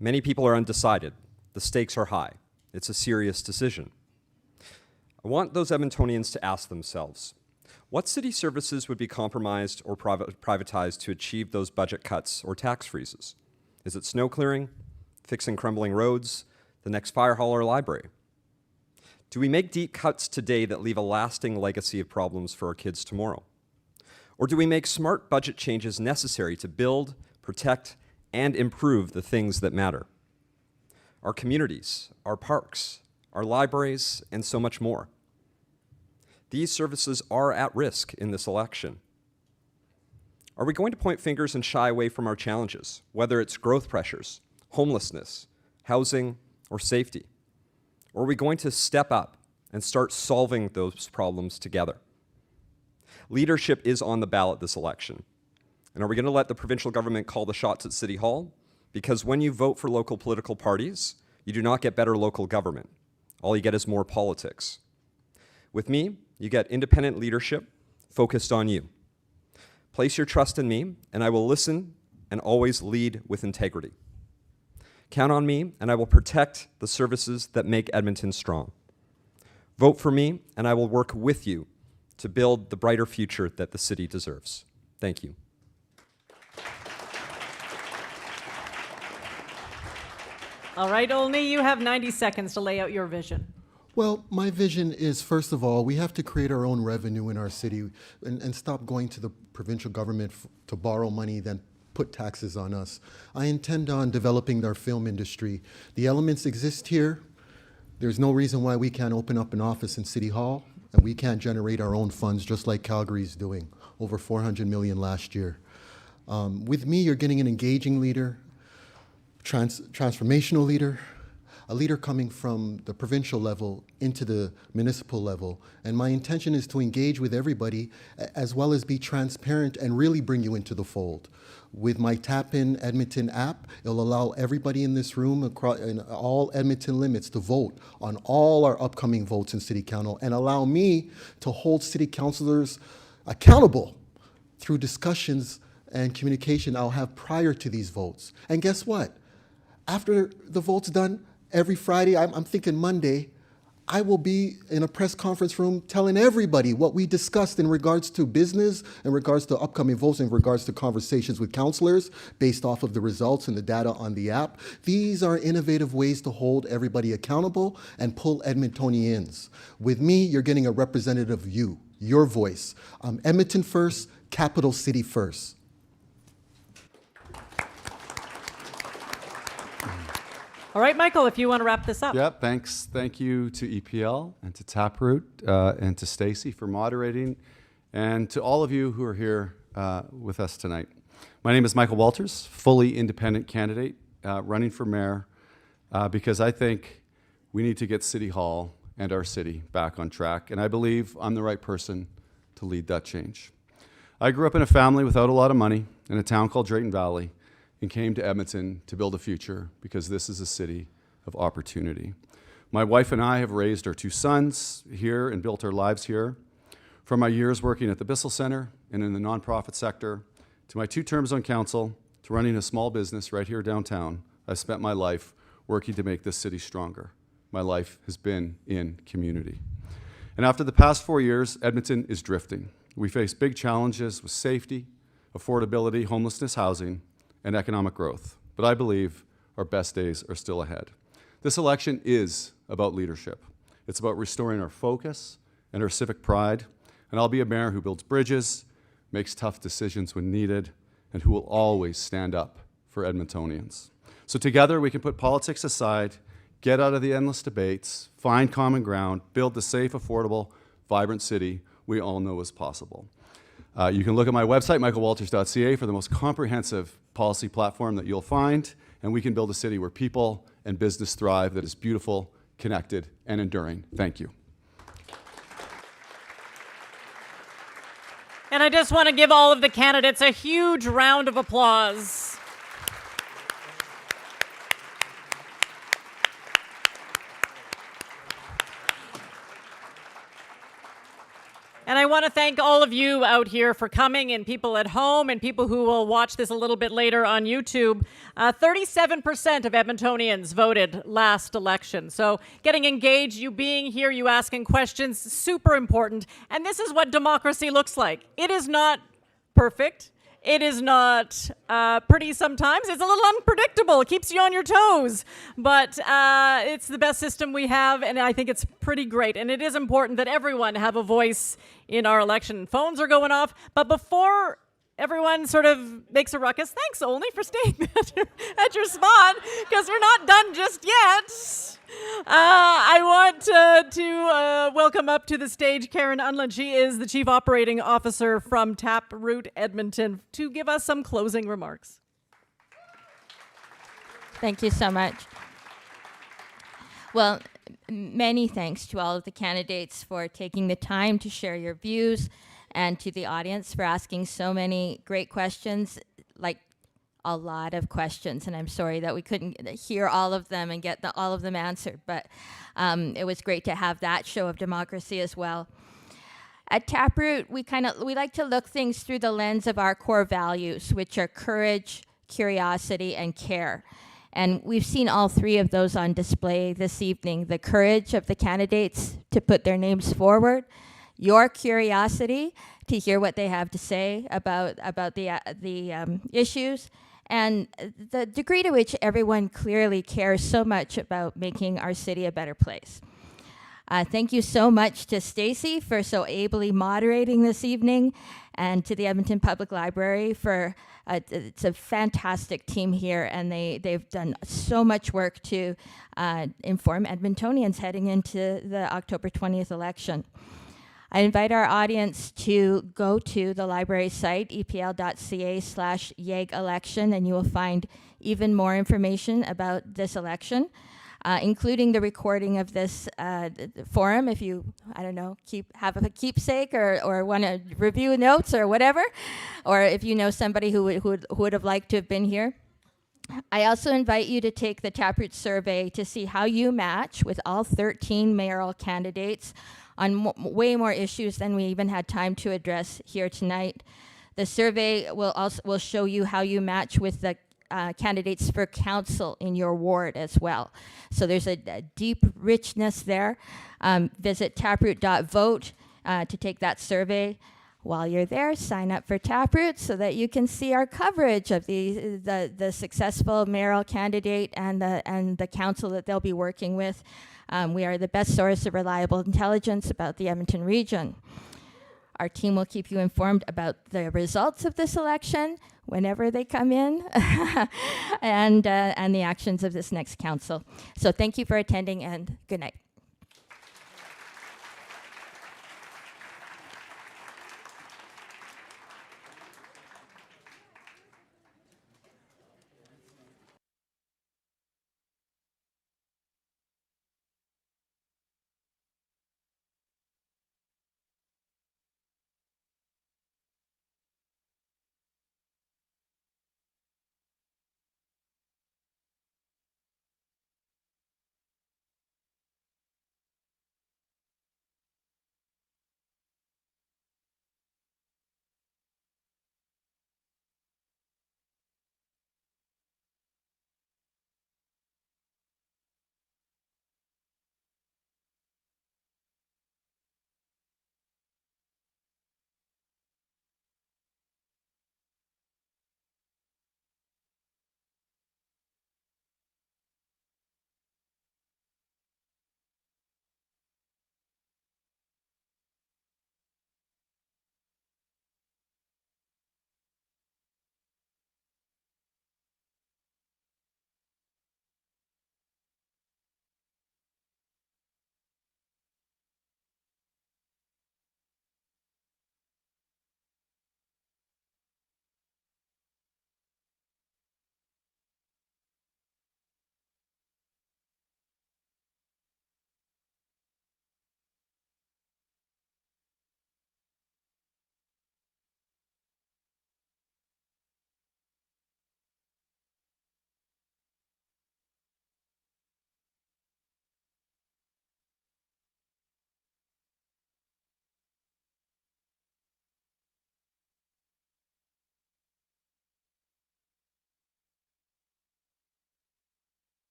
Many people are undecided. The stakes are high. It's a serious decision. I want those Edmontonians to ask themselves, what city services would be compromised or privatized to achieve those budget cuts or tax freezes? Is it snow clearing, fixing crumbling roads, the next fire hall or library? Do we make deep cuts today that leave a lasting legacy of problems for our kids tomorrow? Or do we make smart budget changes necessary to build, protect, and improve the things that matter? Our communities, our parks, our libraries, and so much more. These services are at risk in this election. Are we going to point fingers and shy away from our challenges, whether it's growth pressures, homelessness, housing, or safety? Or are we going to step up and start solving those problems together? Leadership is on the ballot this election. And are we going to let the provincial government call the shots at City Hall? Because when you vote for local political parties, you do not get better local government. All you get is more politics. With me, you get independent leadership focused on you. Place your trust in me, and I will listen and always lead with integrity. Count on me, and I will protect the services that make Edmonton strong. Vote for me, and I will work with you to build the brighter future that the city deserves. Thank you. All right, Olney, you have 90 seconds to lay out your vision. Well, my vision is, first of all, we have to create our own revenue in our city and stop going to the provincial government to borrow money, then put taxes on us. I intend on developing our film industry. The elements exist here. There's no reason why we can't open up an office in City Hall, and we can't generate our own funds just like Calgary's doing, over $400 million last year. With me, you're getting an engaging leader, transformational leader, a leader coming from the provincial level into the municipal level. And my intention is to engage with everybody as well as be transparent and really bring you into the fold. With my Tap In Edmonton app, it'll allow everybody in this room across in all Edmonton limits to vote on all our upcoming votes in City Council and allow me to hold city councilors accountable through discussions and communication I'll have prior to these votes. And guess what? After the vote's done, every Friday, I'm thinking Monday, I will be in a press conference room telling everybody what we discussed in regards to business, in regards to upcoming votes, in regards to conversations with councillors based off of the results and the data on the app. These are innovative ways to hold everybody accountable and pull Edmontonians. With me, you're getting a representative of you, your voice. Edmonton first, capital city first. All right, Michael, if you want to wrap this up. Yep, thanks. Thank you to EPL and to Taproot and to Stacey for moderating, and to all of you who are here with us tonight. My name is Michael Walters, fully independent candidate running for mayor because I think we need to get City Hall and our city back on track, and I believe I'm the right person to lead that change. I grew up in a family without a lot of money in a town called Drayton Valley, and came to Edmonton to build a future because this is a city of opportunity. My wife and I have raised our 2 sons here and built our lives here. From my years working at the Bissell Centre and in the nonprofit sector, to my 2 terms on council, to running a small business right here downtown, I've spent my life working to make this city stronger. My life has been in community. And after the past 4 years, Edmonton is drifting. We face big challenges with safety, affordability, homelessness, housing, and economic growth. But I believe our best days are still ahead. This election is about leadership. It's about restoring our focus and our civic pride. And I'll be a mayor who builds bridges, makes tough decisions when needed, and who will always stand up for Edmontonians. So together we can put politics aside, get out of the endless debates, find common ground, build the safe, affordable, vibrant city we all know is possible. You can look at my website, michaelwalters.ca, for the most comprehensive policy platform that you'll find, and we can build a city where people and business thrive that is beautiful, connected, and enduring. Thank you. And I just want to give all of the candidates a huge round of applause. And I want to thank all of you out here for coming, and people at home and people who will watch this a little bit later on YouTube. 37% of Edmontonians voted last election. So getting engaged, you being here, you asking questions, super important. And this is what democracy looks like. It is not perfect. It is not pretty sometimes. It's a little unpredictable. It keeps you on your toes. But it's the best system we have, and I think it's pretty great. And it is important that everyone have a voice in our election. Phones are going off. But before everyone sort of makes a ruckus, thanks, Olney, for staying at your spot, because we're not done just yet. I want to welcome up to the stage Karen Unland. She is the Chief Operating Officer from Taproot Edmonton to give us some closing remarks. Thank you so much. Well, many thanks to all of the candidates for taking the time to share your views, and to the audience for asking so many great questions, like a lot of questions, and I'm sorry that we couldn't hear all of them and get all of them answered, but it was great to have that show of democracy as well. At Taproot, we like to look things through the lens of our core values, which are courage, curiosity, and care. And we've seen all three of those on display this evening. The courage of the candidates to put their names forward, your curiosity to hear what they have to say about the issues, and the degree to which everyone clearly cares so much about making our city a better place. Thank you so much to Stacey for so ably moderating this evening, and to the Edmonton Public Library for, it's a fantastic team here, and they've done so much work to inform Edmontonians heading into the October 20th election. I invite our audience to go to the library site, epl.ca/YEG election, and you will find even more information about this election, including the recording of this forum. If you, I don't know, have a keepsake or want to review notes or whatever, or if you know somebody who would have liked to have been here. I also invite you to take the Taproot survey to see how you match with all 13 mayoral candidates on way more issues than we even had time to address here tonight. The survey will show you how you match with the candidates for council in your ward as well. So there's a deep richness there. Visit taproot.vote to take that survey. While you're there, sign up for Taproot so that you can see our coverage of the successful mayoral candidate and the council that they'll be working with. We are the best source of reliable intelligence about the Edmonton region. Our team will keep you informed about the results of this election whenever they come in, and the actions of this next council. So thank you for attending, and good night.